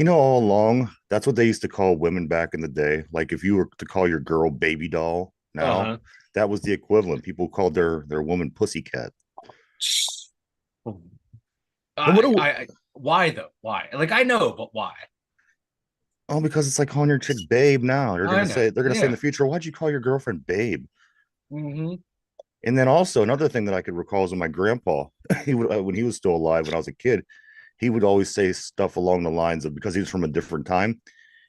All along, that's what they used to call women back in the day. Like if you were to call your girl baby doll now, Uh-huh. that was the equivalent. People called their woman pussycat. And what do Why though? Why? Like I know, but why? oh, because it's like calling your chick babe now. I know. They're gonna say in Yeah. the future, why'd you call your girlfriend babe? Hmm. And then also another thing that I could recall is when my grandpa, he would when he was still alive when I was a kid, he would always say stuff along the lines of because he was from a different time.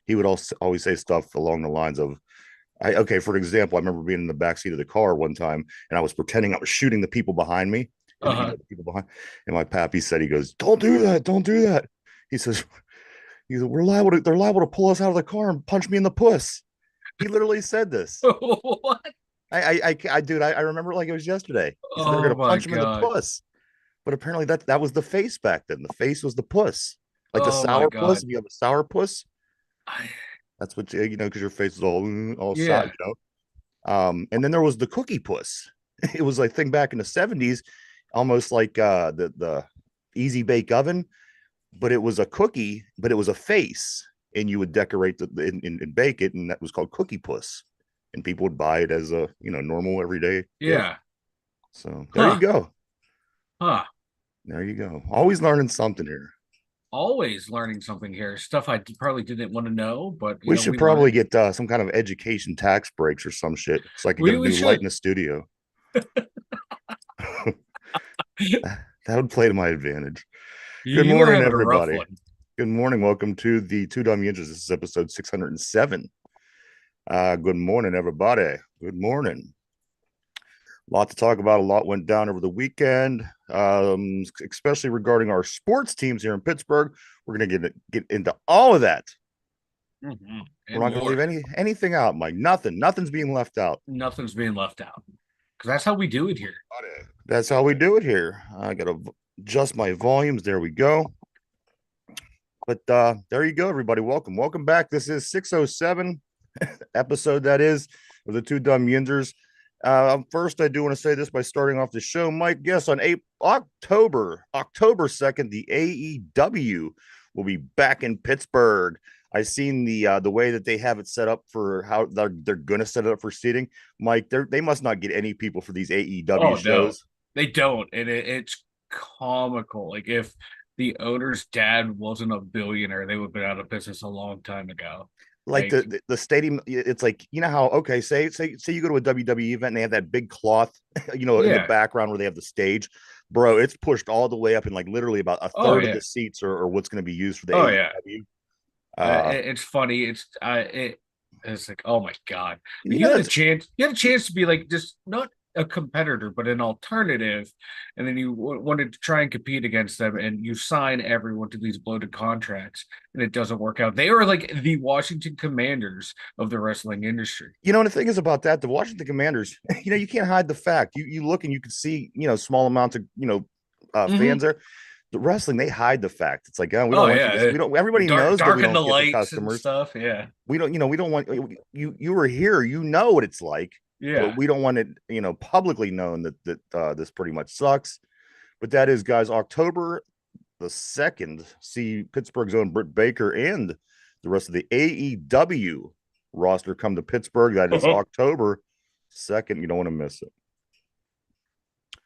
He would also always say stuff along the lines of, okay, for example, I remember being in the backseat of the car one time and I was pretending I was shooting the people behind me. Uh-huh. The people behind. And my pappy said, he goes, don't do that. Don't do that. He says, they're liable to pull us out of the car and punch me in the puss. He literally said this. What? Dude, I remember it like it was yesterday. He said they were going Oh to my punch him in the God. puss. But apparently that was the face back then. The face was the puss. Like the Oh my sour puss. God. If you have a sour puss, I, that's what because your face is all sour, yeah. And then there was the cookie puss. It was like thing back in the 70s, almost like the easy bake oven, but it was a cookie, but it was a face, and you would decorate and bake it, and that was called cookie puss. And people would buy it as a normal everyday gift. Yeah. So there you Huh. go. Huh. There you go. Always learning something here. Always learning something here. Stuff I probably didn't want to know, but We should we probably learn. get some kind of education tax breaks or some shit, so I could get a We new light in should. the studio. That would play to my advantage. Good You were morning, having a rough everybody. one. Good morning. Welcome to the Two Dumb Yinzers. This is episode 607. Good morning, everybody. Good morning. A lot to talk about. A lot went down over the weekend, especially regarding our sports teams here in Pittsburgh. We're going to get into all of that. We're And not going to leave more. anything out, Mike. Nothing's being left out. Nothing's being left out because that's how we do it here. That's how we do it here. I got to adjust my volumes. There we go. But there you go, everybody. Welcome back. This is 607 episode, that is, of the Two Dumb Yinzers. First, I do want to say this by starting off the show. Mike, guess on October 2nd, the AEW will be back in Pittsburgh. I've seen the way that they have it set up for how they're going to set it up for seating. Mike, they must not get any people for these AEW Oh no, shows. they don't, and it's comical. Like if the owner's dad wasn't a billionaire, they would have been out of business a long time ago. Like Like, the stadium, it's like how, okay, say you go to a WWE event and they have that big cloth in the yeah, background where they have the stage, bro. It's pushed all the way up, and like literally about a oh third of yeah, the seats are what's going to be used for the oh yeah. AEW. uh It's funny. It's like, oh my God. But you know that's you had a chance to be like just not a competitor, but an alternative, and then you wanted to try and compete against them, and you sign everyone to these bloated contracts, and it doesn't work out. They are like the Washington Commanders of the wrestling industry. the thing is about that, the Washington Commanders, you can't hide the fact. You look and you can see small amounts of Hmm. fans there. The wrestling, they hide the fact. It's like, oh, we don't Oh want you yeah, to, we don't, everybody knows that we darken the don't get the lights and customers. stuff. Yeah, We don't want you were here, what it's like, but yeah. we don't want it publicly known that this pretty much sucks. But that is, guys, October the 2nd, see Pittsburgh's own Britt Baker and the rest of the AEW roster come to Pittsburgh. That is October 2nd. You don't want to miss it.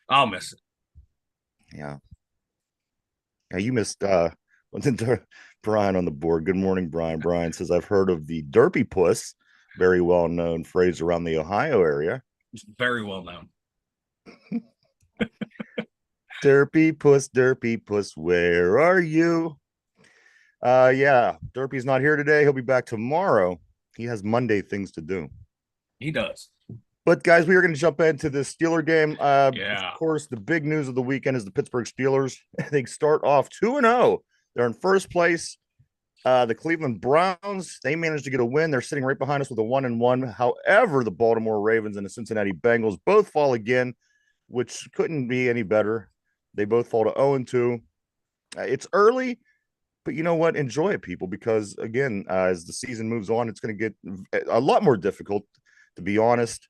I'll miss it. Yeah. Yeah, you missed Brian on the board. Good morning, Brian. Brian says, I've heard of the Derpy Puss, very well known phrase around the Ohio area. It's very well known. Derpy Puss, where are you? Yeah, Derpy's not here today. He'll be back tomorrow. He has Monday things to do. He does. But guys, we are going to jump into the Steeler game. Of Yeah. course, the big news of the weekend is the Pittsburgh Steelers. They start off 2-0. They're in first place. The Cleveland Browns, they managed to get a win. They're sitting right behind us with a 1-1. However, the Baltimore Ravens and the Cincinnati Bengals both fall again, which couldn't be any better. They both fall to 0-2. It's early, but you know what? Enjoy it, people, because again, as the season moves on, it's going to get a lot more difficult, to be honest.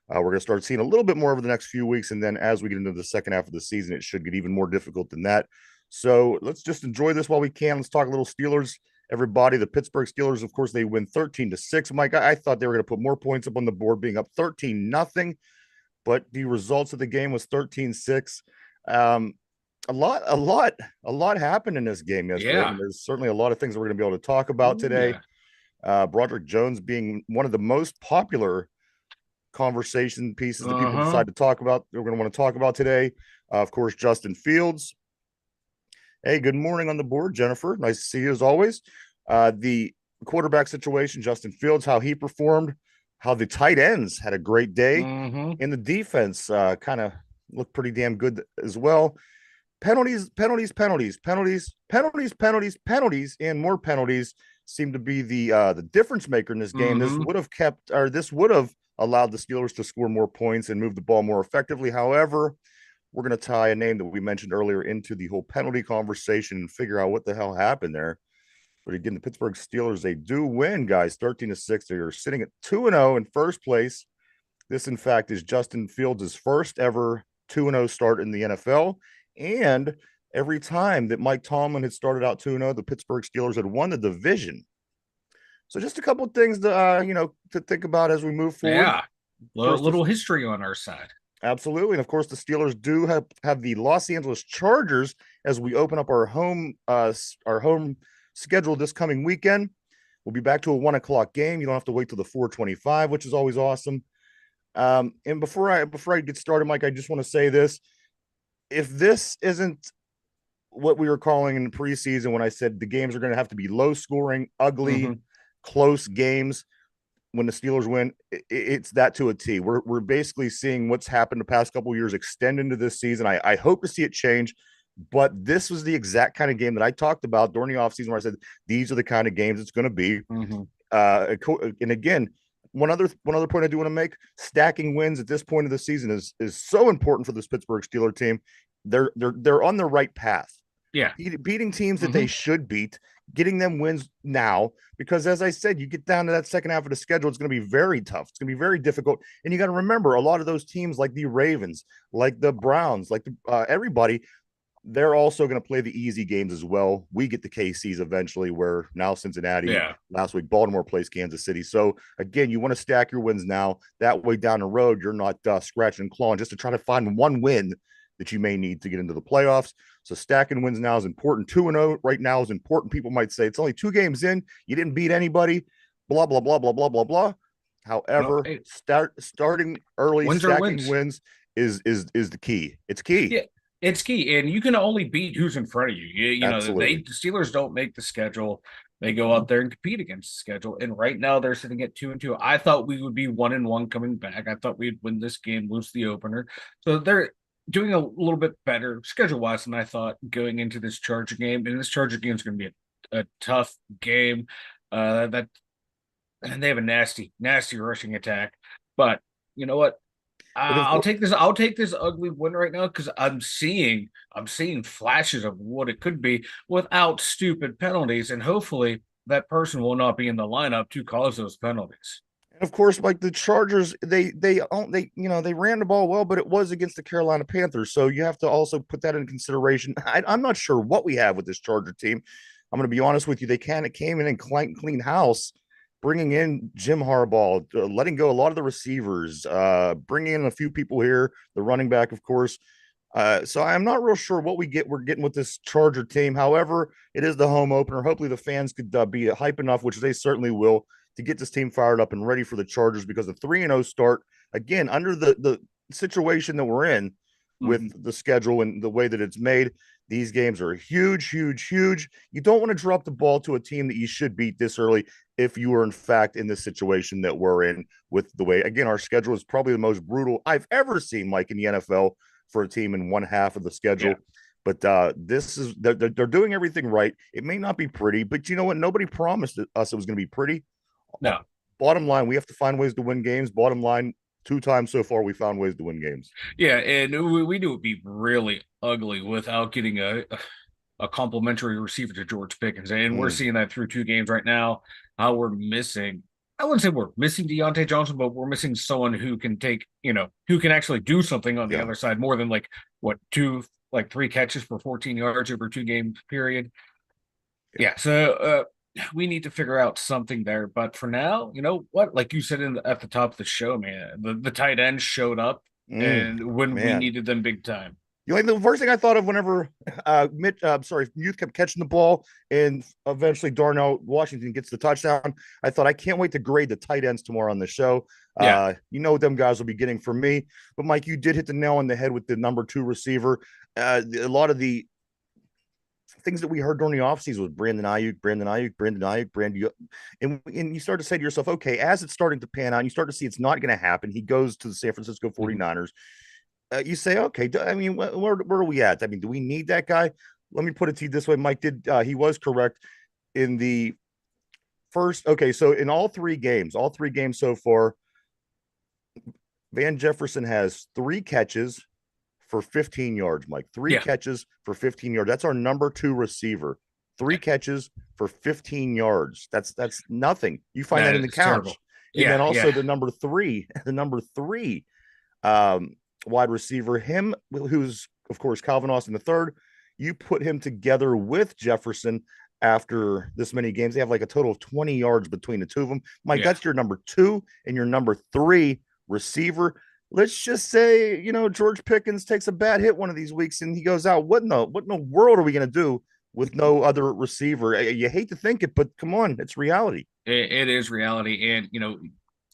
We're going to start seeing a little bit more over the next few weeks. And then as we get into the second half of the season, it should get even more difficult than that. So let's just enjoy this while we can. Let's talk a little Steelers. everybody. The Pittsburgh Steelers, of course, they win 13-6. Mike, I thought they were going to put more points up on the board, being up 13-0, but the results of the game was 13-6. A lot happened in this game yesterday. Yeah. And there's certainly a lot of things we're going to be able to talk about today. Yeah. Broderick Jones being one of the most popular conversation pieces that people Uh-huh. decide to talk about. We're going to want to talk about today. Of course, Justin Fields. Hey, good morning on the board, Jennifer. Nice to see you as always. The quarterback situation, Justin Fields, how he performed, how the tight ends had a great day, Mm-hmm. and the defense kind of looked pretty damn good as well. Penalties, and more penalties seem to be the difference maker in this game. This Mm-hmm. would have kept, or this would have allowed the Steelers to score more points and move the ball more effectively. However, we're going to tie a name that we mentioned earlier into the whole penalty conversation and figure out what the hell happened there. But again, the Pittsburgh Steelers, they do win, guys, 13-6. They are sitting at 2-0 in first place. This, in fact, is Justin Fields' first ever 2-0 start in the NFL. And every time that Mike Tomlin had started out 2-0, the Pittsburgh Steelers had won the division. So just a couple of things to think about as we move forward. Yeah. First, Little history on our side. absolutely. And of course, the Steelers do have the Los Angeles Chargers as we open up our home schedule this coming weekend. We'll be back to a 1:00 game. You don't have to wait till the 4:25, which is always awesome. And before I get started, Mike, I just want to say this. If this isn't what we were calling in the preseason when I said the games are going to have to be low scoring, ugly, Mm-hmm. close games, when the Steelers win, it's that to a T. We're basically seeing what's happened the past couple of years extend into this season. I hope to see it change, but this was the exact kind of game that I talked about during the offseason where I said these are the kind of games it's going to be. Mm-hmm. And again, one other point I do want to make: stacking wins at this point of the season is so important for this Pittsburgh Steelers team. They're on the right path. Yeah. Beating teams that they should beat, getting them wins now, because as I said, you get down to that second half of the schedule, it's going to be very tough. It's going to be very difficult. And you got to remember, a lot of those teams like the Ravens, like the Browns, like everybody, they're also going to play the easy games as well. We get the KCs eventually, where now Cincinnati, Yeah. last week, Baltimore plays Kansas City. So again, you want to stack your wins now. That way down the road, you're not scratching and clawing just to try to find one win that you may need to get into the playoffs. So stacking wins now is important. 2-0 right now is important. People might say it's only 2 games in. You didn't beat anybody. Blah, blah, blah, blah, blah, blah, blah. No, However, hey, starting early, wins are stacking wins. wins is the key. It's key. Yeah. It's key. And you can only beat who's in front of you. Absolutely. The Steelers don't make the schedule. They go out there and compete against the schedule. And right now they're sitting at 2-2. I thought we would be 1-1 coming back. I thought we'd win this game, lose the opener. So they're doing a little bit better schedule-wise than I thought going into this Charger game. And this Charger game is going to be a tough game. And they have a nasty rushing attack. But you know what? I'll take this. I'll take this ugly win right now because I'm seeing flashes of what it could be without stupid penalties, and hopefully that person will not be in the lineup to cause those penalties. And of course, like the Chargers, they ran the ball well, but it was against the Carolina Panthers, so you have to also put that in consideration. I'm not sure what we have with this Charger team. I'm going to be honest with you. They kind of came in and clean house, bringing in Jim Harbaugh, letting go a lot of the receivers, bringing in a few people here, the running back, of course. So I'm not real sure what we're getting with this Charger team. However, it is the home opener. Hopefully the fans could be hype enough, which they certainly will, to get this team fired up and ready for the Chargers, because the 3-0 start, again, under the situation that we're in with the schedule and the way that it's made, these games are huge. You don't want to drop the ball to a team that you should beat this early if you are in fact in this situation that we're in, with the way, again, our schedule is probably the most brutal I've ever seen, Mike, in the NFL for a team in one half of the schedule. Yeah. But they're doing everything right. It may not be pretty, but you know what? Nobody promised us it was going to be pretty. No. Bottom line, we have to find ways to win games. Bottom line, 2 times so far we found ways to win games. Yeah, and we knew it'd be really ugly without getting a complimentary receiver to George Pickens, and we're seeing that through 2 games right now. How we're missing. I wouldn't say we're missing Deontay Johnson, but we're missing someone who can who can actually do something on the other side, more than 3 catches for 14 yards over 2 game period. Yeah. So we need to figure out something there. But for now, you know what? Like you said at the top of the show, man, the tight ends showed up, and when we Man. needed them big time. You know, the first thing I thought of whenever Youth kept catching the ball and eventually Darnell Washington gets the touchdown, I thought I can't wait to grade the tight ends tomorrow on the show. Yeah, You know what them guys will be getting from me. But Mike, you did hit the nail on the head with the number two receiver. A lot of the things that we heard during the offseason was Brandon Ayuk, Brandon Ayuk, Brandon Ayuk, Brandon, and you start to say to yourself, okay, as it's starting to pan out, and you start to see it's not going to happen. He goes to the San Francisco mhm. 49ers. You say, okay, I mean, where are we at? I mean, do we need that guy? Let me put it to you this way. Mike did, he was correct in the first. Okay, so in all three games so far, Van Jefferson has 3 catches for 15 yards, Mike. Three Yeah, catches for 15 yards. That's our number two receiver. Three catches for 15 yards. That's nothing. You find that that in the is terrible. couch. And then Yeah, also yeah, the number three, the number three um, wide receiver, him, who's of course Calvin Austin the third. You put him together with Jefferson after this many games. They have like a total of 20 yards between the two of them. Mike, yeah. that's your number two and your number three receiver. Let's just say, you know, George Pickens takes a bad hit one of these weeks and he goes out. What in the world are we going to do with no other receiver? You hate to think it, but come on, it's reality. It is reality, and you know,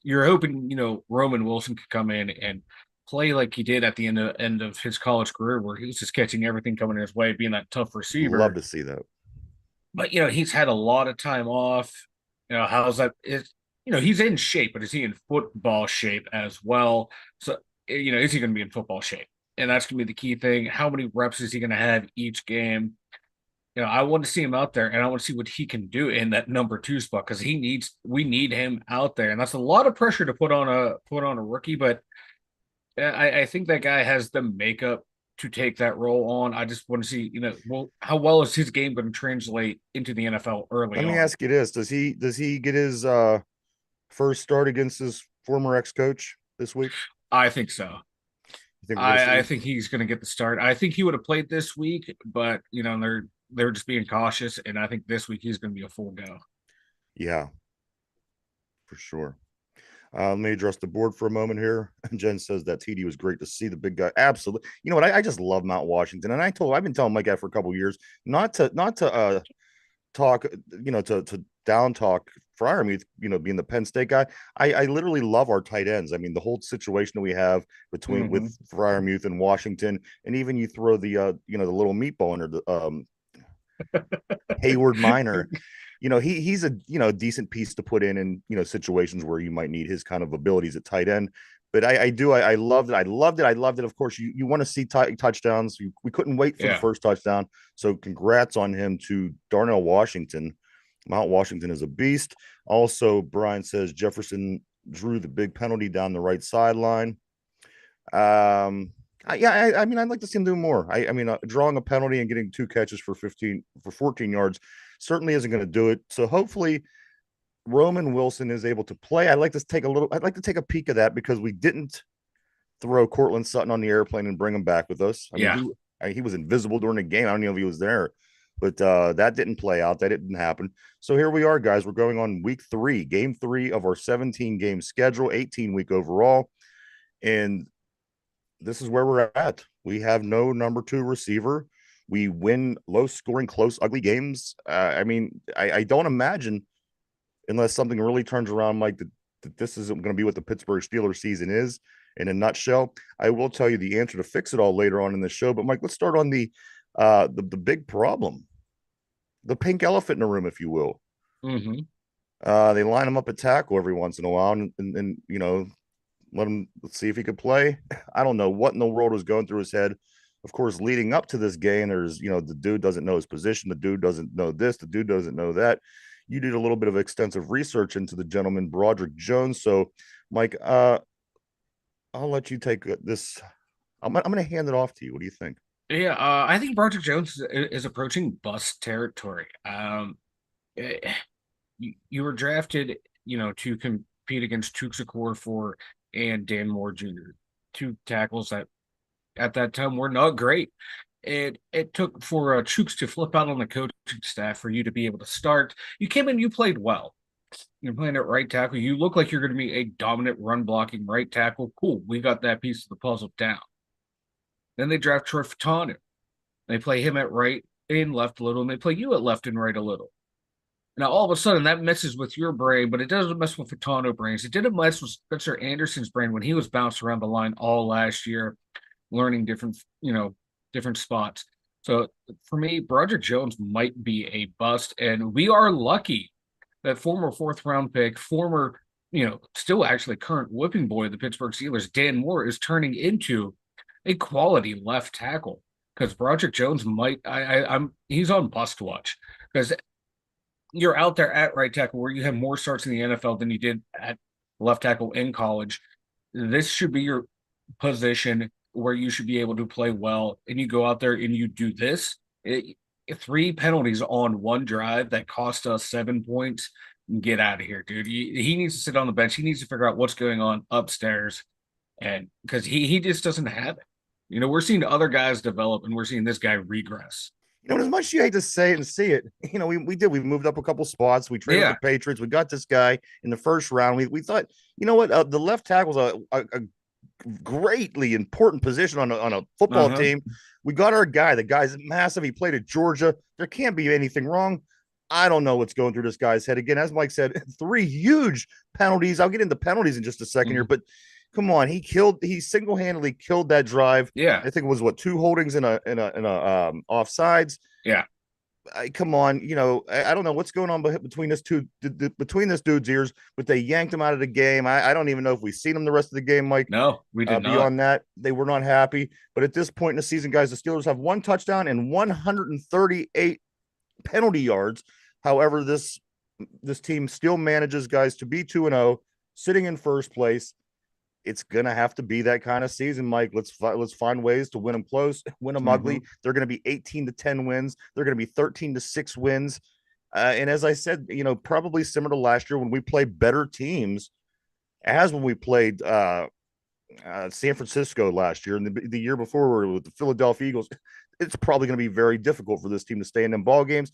you're hoping Roman Wilson could come in and play like he did at the end of his college career, where he was just catching everything coming his way, being that tough Love receiver. to see that. But he's had a lot of time off. How's that? He's in shape, but is he in football shape as well? So is he going to be in football shape? And that's going to be the key thing. How many reps is he going to have each game? I want to see him out there, and I want to see what he can do in that number two spot because we need him out there, and that's a lot of pressure to put on a rookie. But I think that guy has the makeup to take that role on. I just want to see, well, how well is his game going to translate into the NFL early Let me on? ask you this: Does he get his first start against his former ex coach this week? I think so. You think we're going to I see? think he's going to get the start. I think he would have played this week, but they're just being cautious, and I think this week he's going to be a full go. Yeah, for sure. Let me address the board for a moment here. Jen says that TD was great to see the big guy. Absolutely. You know what? I just love Mount Washington, and I've been telling Mike that for a couple of years, not to talk, to down talk Fryermuth, being the Penn State guy. I literally love our tight ends. I mean, the whole situation that we have between with Mm-hmm. Fryermuth and Washington, and even you throw the little meatball under the Hayward Minor. He's a decent piece to put in situations where you might need his kind of abilities at tight end. But I loved it. I loved it. I loved it. Of course, you want to see touchdowns. We couldn't wait for the Yeah. first touchdown. So congrats on him to Darnell Washington. Mount Washington is a beast. Also, Brian says Jefferson drew the big penalty down the right sideline. I mean, I'd like to see him do more. I mean, drawing a penalty and getting 2 catches for 14 yards certainly isn't going to do it. So hopefully Roman Wilson is able to play. I'd like to take a peek of that because we didn't throw Cortland Sutton on the airplane and bring him back with us. I mean, Yeah. he was invisible during the game. I don't know if he was there, but that didn't play out. That didn't happen. So here we are, guys. We're going on week 3, game 3 of our 17 game schedule, 18-week overall. And this is where we're at. We have no number 2 receiver. We win low scoring, close, ugly games. I mean, I don't imagine, unless something really turns around, Mike, that this isn't going to be what the Pittsburgh Steelers season is in a nutshell. I will tell you the answer to fix it all later on in the show. But Mike, let's start on the big problem, the pink elephant in the room, if you will. Mm-hmm. They line him up at tackle every once in a while, and let's see if he could play. I don't know what in the world was going through his head. Of course, leading up to this game, there's the dude doesn't know his position, the dude doesn't know this, the dude doesn't know that. You did a little bit of extensive research into the gentleman Broderick Jones. So, Mike, I'll let you take this. I'm going to hand it off to you. What do you think? Yeah, I think Broderick Jones is approaching bust territory. Eh, you were drafted, to compete against Chukwuekwor for and Dan Moore Jr., two tackles that at that time were not great. it took for Chooks to flip out on the coaching staff for you to be able to start. You came in, you played well. You're playing at right tackle. You look like you're going to be a dominant run blocking right tackle. Cool. We got that piece of the puzzle down. Then they draft Troy Fatanu. They play him at right and left a little, and they play you at left and right a little. Now, all of a sudden, that messes with your brain, but it doesn't mess with Fatano brains. It didn't mess with Spencer Anderson's brain when he was bounced around the line all last year, learning different spots. So for me, Broderick Jones might be a bust, and we are lucky that former fourth round pick, former, still actually current whipping boy of the Pittsburgh Steelers, Dan Moore, is turning into a quality left tackle because Broderick Jones he's on bust watch because you're out there at right tackle where you have more starts in the NFL than you did at left tackle in college. This should be your position where you should be able to play well, and you go out there and you do this. 3 penalties on one drive that cost us 7 points. Get out of here, dude. He needs to sit on the bench. He needs to figure out what's going on upstairs, and because he just doesn't have it. We're seeing other guys develop, and we're seeing this guy regress. As much as you hate to say it and see it, we moved up a couple spots. We traded the Patriots. We got this guy in the first round. We thought, the left tackle was a greatly important position on a football team. We got our guy. The guy's massive. He played at Georgia. There can't be anything wrong. I don't know what's going through this guy's head. Again, as Mike said, 3 huge penalties. I'll get into penalties in just a second here, but come on, he single-handedly killed that drive. Yeah. I think it was 2 holdings in a offsides. Yeah. Come on, I don't know what's going on between this dude's ears, but they yanked him out of the game. I don't even know if we've seen him the rest of the game, Mike. No, we did not. Beyond that, they were not happy. But at this point in the season, guys, the Steelers have 1 touchdown and 138 penalty yards. However, this team still manages, guys, to be 2-0, sitting in first place. It's gonna have to be that kind of season, Mike. Let's find ways to win them close, win them ugly. They're gonna be 18-10 wins. They're gonna be 13-6 wins. And as I said, probably similar to last year when we played better teams, as when we played San Francisco last year and the year before with the Philadelphia Eagles. It's probably going to be very difficult for this team to stay in them ball games.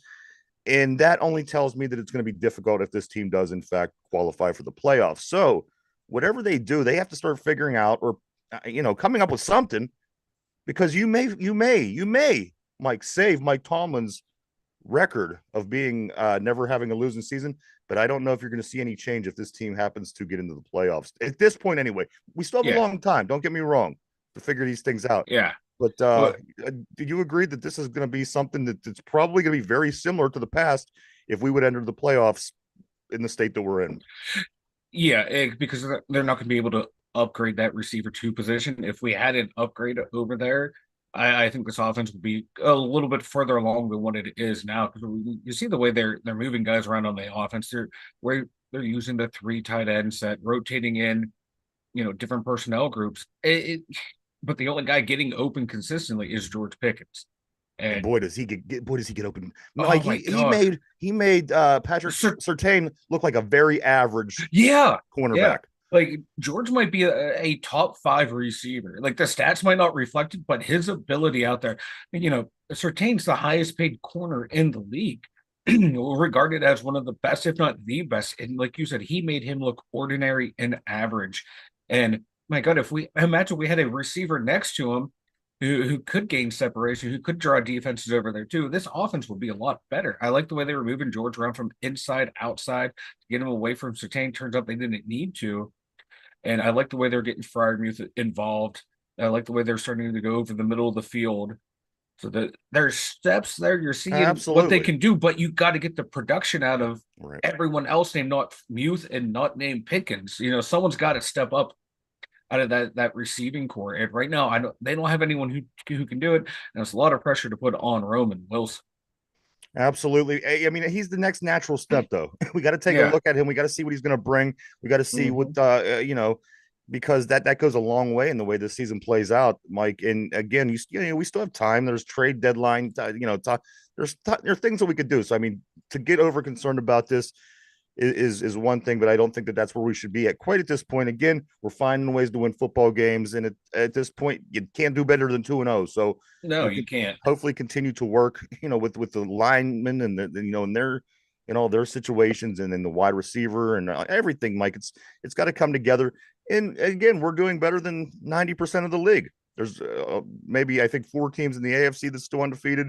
And that only tells me that it's going to be difficult if this team does, in fact, qualify for the playoffs. So whatever they do, they have to start figuring out or, coming up with something because you may, Mike, save Mike Tomlin's record of being never having a losing season. But I don't know if you're going to see any change if this team happens to get into the playoffs. At this point, anyway, we still have a long time. Don't get me wrong to figure these things out. Yeah. But do you agree that this is going to be something that's probably going to be very similar to the past if we would enter the playoffs in the state that we're in? Yeah, because they're not going to be able to upgrade that receiver 2 position. If we had an upgrade over there, I think this offense would be a little bit further along than what it is now. Because you see the way they're moving guys around on the offense. They're using the 3 tight end set, rotating in, different personnel groups. But the only guy getting open consistently is George Pickens. And boy, does he get open. Like he made Patrick Surtain look like a very average cornerback. Yeah. Like George might be a top 5 receiver. Like the stats might not reflect it, but his ability out there, Surtain's the highest paid corner in the league, regarded as one of the best, if not the best. And like you said, he made him look ordinary and average. And my God, if we had a receiver next to him who could gain separation, who could draw defenses over there too, this offense would be a lot better. I like the way they were moving George around from inside outside to get him away from Surtain. Turns out they didn't need to. And I like the way they're getting Freiermuth involved. I like the way they're starting to go over the middle of the field. So that there's steps there. You're seeing what they can do, but you got to get the production out of everyone else named not Muth and not named Pickens. Someone's got to step up out of that receiving core. And right now, they don't have anyone who can do it. And it's a lot of pressure to put on Roman Wilson. Absolutely. I mean, he's the next natural step, though. We got to take a look at him. We got to see what he's going to bring. We got to see what, because that goes a long way in the way this season plays out, Mike. And again, we still have time. There's trade deadline. There are things that we could do. So I mean, to get over concerned about this, is one thing, but I don't think that that's where we should be at quite at this point. Again, we're finding ways to win football games, and at this point, you can't do better than 2-0. So No, we you can can't. hopefully continue to work, with the linemen and in their all their situations, and then the wide receiver and everything. Mike, it's got to come together. And again, we're doing better than 90% of the league. There's maybe I think 4 teams in the AFC that's still undefeated,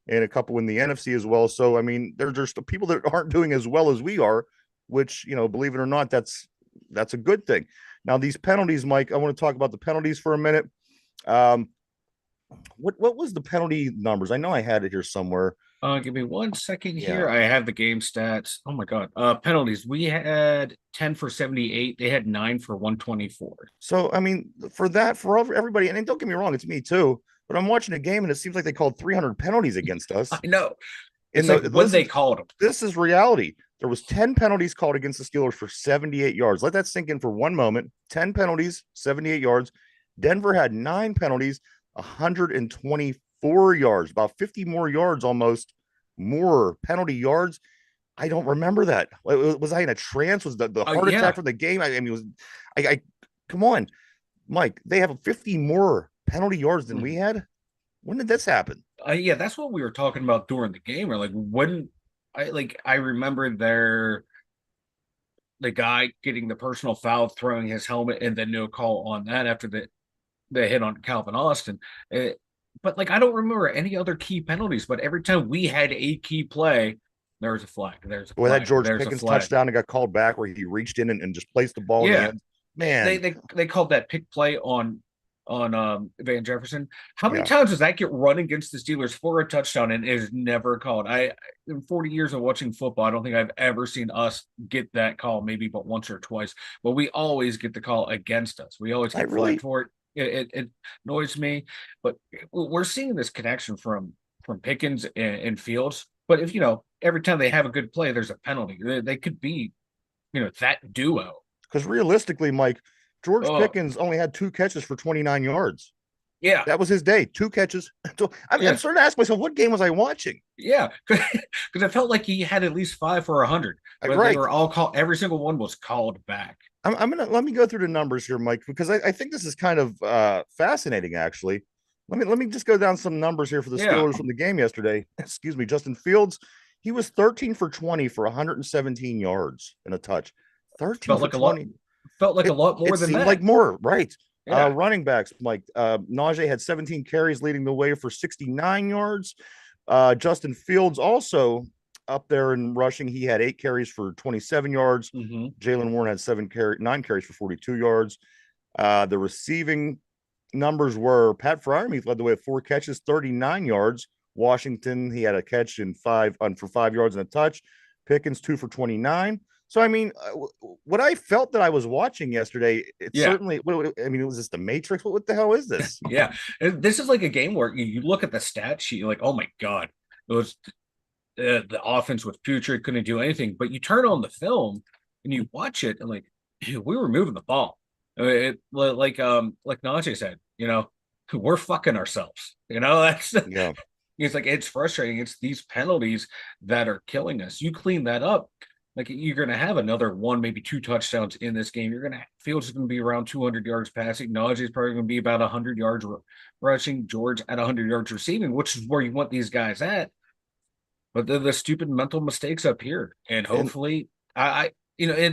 and a couple in the NFC as well. So I mean, there's just people that aren't doing as well as we are, which believe it or not, that's a good thing. Now these penalties, Mike, I want to talk about the penalties for a minute. Um, what was the penalty numbers? I know I had it here somewhere. Give me 1 second here. Yeah. I have the game stats. Oh my God. Penalties. We had 10 for 78. They had 9 for 124. So I mean, for everybody, and don't get me wrong, it's me too. But I'm watching a game, and it seems like they called 300 penalties against I us. know. It's And like when they listen, called them. this is reality. There was 10 penalties called against the Steelers for 78 yards. Let that sink in for one moment. 10 penalties, 78 yards. Denver had 9 penalties, 124 yards, about 50 more yards, almost more penalty yards. I don't remember that. Was I in a trance? Was the heart attack Yeah. from the game? I mean, I come on, Mike. They have 50 more penalty yards than we had. When did this happen? Yeah, that's what we were talking about during the game. Or like when I remember the guy getting the personal foul, throwing his helmet, and then no call on that after the hit on Calvin Austin. But like I don't remember any other key penalties. But every time we had a key play, there's a flag. There's a Well, that flag. George There's a Pickens flag. touchdown and got called back where he reached in and just placed the ball in the Yeah, end. they Man, they they called that pick play on Van Jefferson. How many yeah, times does that get run against the Steelers for a touchdown and is never called? In 40 years of watching football, I don't think I've ever seen us get that call, maybe but once or twice. But we always get the call against us. We always I get flagged really, for it. It annoys me, but we're seeing this connection from Pickens and Fields. But if every time they have a good play, there's a penalty. They could be that duo. because realistically, Mike, George Oh Pickens only had 2 catches for 29 yards. yeah, That was his day. 2 catches. So I'm yeah. starting to ask myself, what game was I watching? Yeah, because I felt like he had at least 5 for 100, but they Right. were all called. Every single one was called back. I'm gonna let me go through the numbers here, Mike, because I think this is kind of fascinating. Actually, let me just go down some numbers here for the Yeah, Steelers from the game yesterday. Excuse me, Justin Fields. He was 13 for 20 for 117 yards and a touch. 13 felt for like a lot. 20. Felt like a It lot more it than seemed that. like more, right? Yeah, Running backs, Mike. Najee had 17 carries, leading the way for 69 yards. Justin Fields also up there in rushing. He had 8 carries for 27 yards. hmm Jalen Warren had 9 carries for 42 yards. The receiving numbers were Pat Fryermuth led the way with 4 catches, 39 yards. Washington, he had a catch in for 5 yards and a touch. Pickens 2 for 29. So I mean, what I felt that I was watching yesterday, it yeah, certainly. I mean, it was this the Matrix. What the hell is this? yeah. And this is like a game where you look at the stat sheet, you're like, oh my god, it was the offense was putrid, couldn't do anything. But you turn on the film and you watch it, and like, we were moving the ball. Like Najee said, we're fucking ourselves. That's Yeah, it's like it's frustrating. It's these penalties that are killing us. You clean that up, like you're going to have another one, maybe 2 touchdowns in this game. You're going to Fields is going to be around 200 yards passing. Najee is probably going to be about 100 yards rushing. George at 100 yards receiving, which is where you want these guys at. But the stupid mental mistakes up here, and and hopefully, and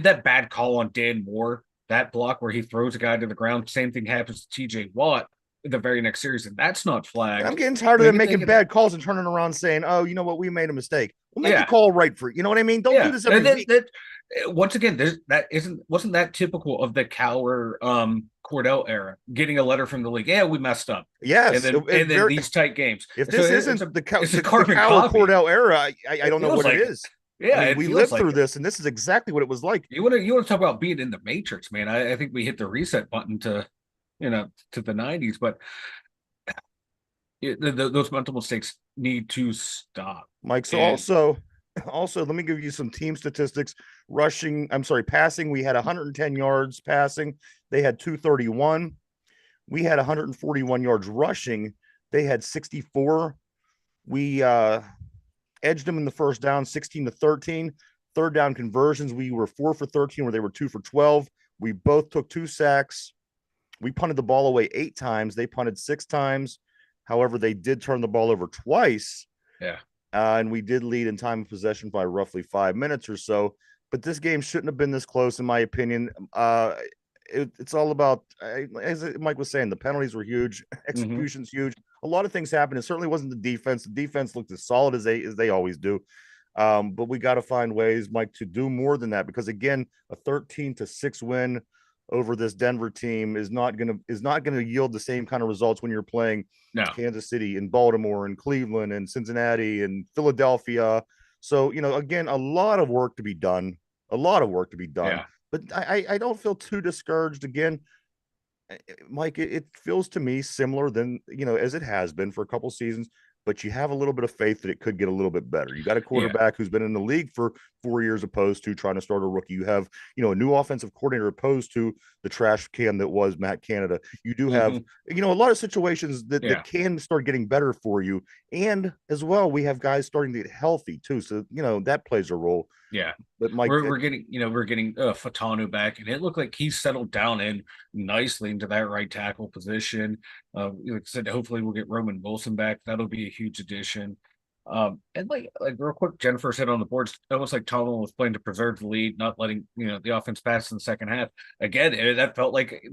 that bad call on Dan Moore, that block where he throws a guy to the ground. Same thing happens to T.J. Watt the very next series, and that's not I'm flagged. getting tired of them Maybe making bad calls and turning around saying, "Oh, you know what? We made a mistake. We'll make a yeah, call right for you know what I mean. Don't do yeah. this And every then week." that once again, that wasn't that typical of the Cowher Cordell era, getting a letter from the league. Yeah, we messed up, and Yes, then these tight games. if So this it's isn't it's a the carbon Cowher copy. Cordell era, I It don't know feels what it like it. is. I Yeah, mean, it we feels lived like through it. this, and this is exactly what it was like. You want to talk about being in the Matrix, man? I think we hit the reset button to the '90s, but those mental mistakes need to stop. Mike. So And also, let me give you some team statistics. Passing. We had 110 yards passing. They had 231. We had 141 yards rushing. They had 64. We edged them in the first down, 16-13. Third down conversions, we were 4 for 13, where they were 2 for 12. We both took 2 sacks. We punted the ball away 8 times. They punted 6 times. However, they did turn the ball over twice. Yeah. And we did lead in time of possession by roughly 5 minutes or so. But this game shouldn't have been this close, in my opinion. It's all about, as Mike was saying, the penalties were huge, execution's huge. A lot of things happened. It certainly wasn't the defense. The defense looked as solid as they always do. But we got to find ways, Mike, to do more than that, because again, a 13-6 win over this Denver team is not gonna yield the same kind of results when you're playing Kansas City and Baltimore and Cleveland and Cincinnati and Philadelphia. So, again, a lot of work to be done. A lot of work to be done. Yeah. But I don't feel too discouraged. Again, Mike, it feels to me similar than, as it has been for a couple seasons, but you have a little bit of faith that it could get a little bit better. You got a quarterback who's been in the league for 4 years opposed to trying to start a rookie. You have, a new offensive coordinator opposed to the trash can that was Matt Canada. You do have, a lot of situations that can start getting better for you. And as well, we have guys starting to get healthy too. So, that plays a role. Yeah. But Mike, we're getting Fatanu back, and it looked like he's settled down in nicely into that right tackle position. Like I said, hopefully we'll get Roman Wilson back. That'll be a huge addition. And like real quick, Jennifer said on the boards, almost like Tomlin was playing to preserve the lead, not letting the offense pass in the second half. Again, that felt like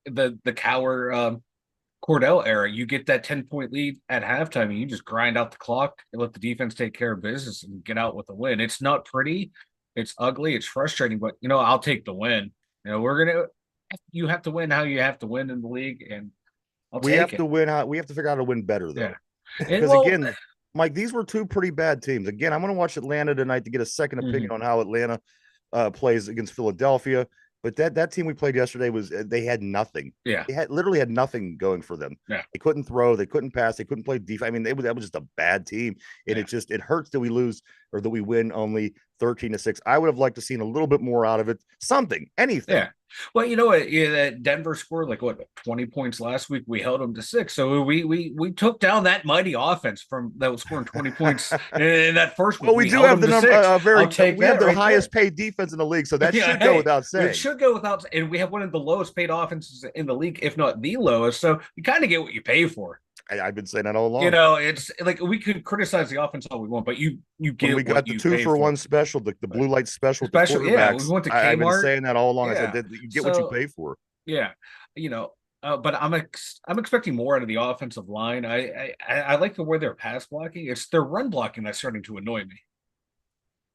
the Cowher Cordell era. You get that 10-point lead at halftime, and you just grind out the clock and let the defense take care of business and get out with a win. It's not pretty, it's ugly, it's frustrating, but I'll take the win. You have to win how you have to win in the league, and we have to win how we have to figure out how to win better though. Because again, Mike, these were 2 pretty bad teams. Again, I'm going to watch Atlanta tonight to get a second opinion on how Atlanta plays against Philadelphia. But that team we played yesterday they had nothing. Yeah. They literally had nothing going for them. Yeah. They couldn't throw, they couldn't pass, they couldn't play defense. I mean, that was just a bad team. And it hurts that we lose or that we win only 13-6. I would have liked to seen a little bit more out of it. Something, anything. Yeah. Well, you know what? Denver scored 20 points last week. We held them to 6. So we took down that mighty offense that was scoring 20 points in that first week. Well, we do have the number we have the highest paid defense in the league, so that should go without saying. It should go without, and we have one of the lowest paid offenses in the league, if not the lowest. So you kind of get what you pay for. I've been saying that all along. It's like we could criticize the offense all we want, but you get when we got the 2-for-1 special, the blue light special. We went to Kmart. I've been saying that all along. I said you get what you pay for. Yeah, but I'm expecting more out of the offensive line. I like the way they're pass blocking. It's their run blocking that's starting to annoy me.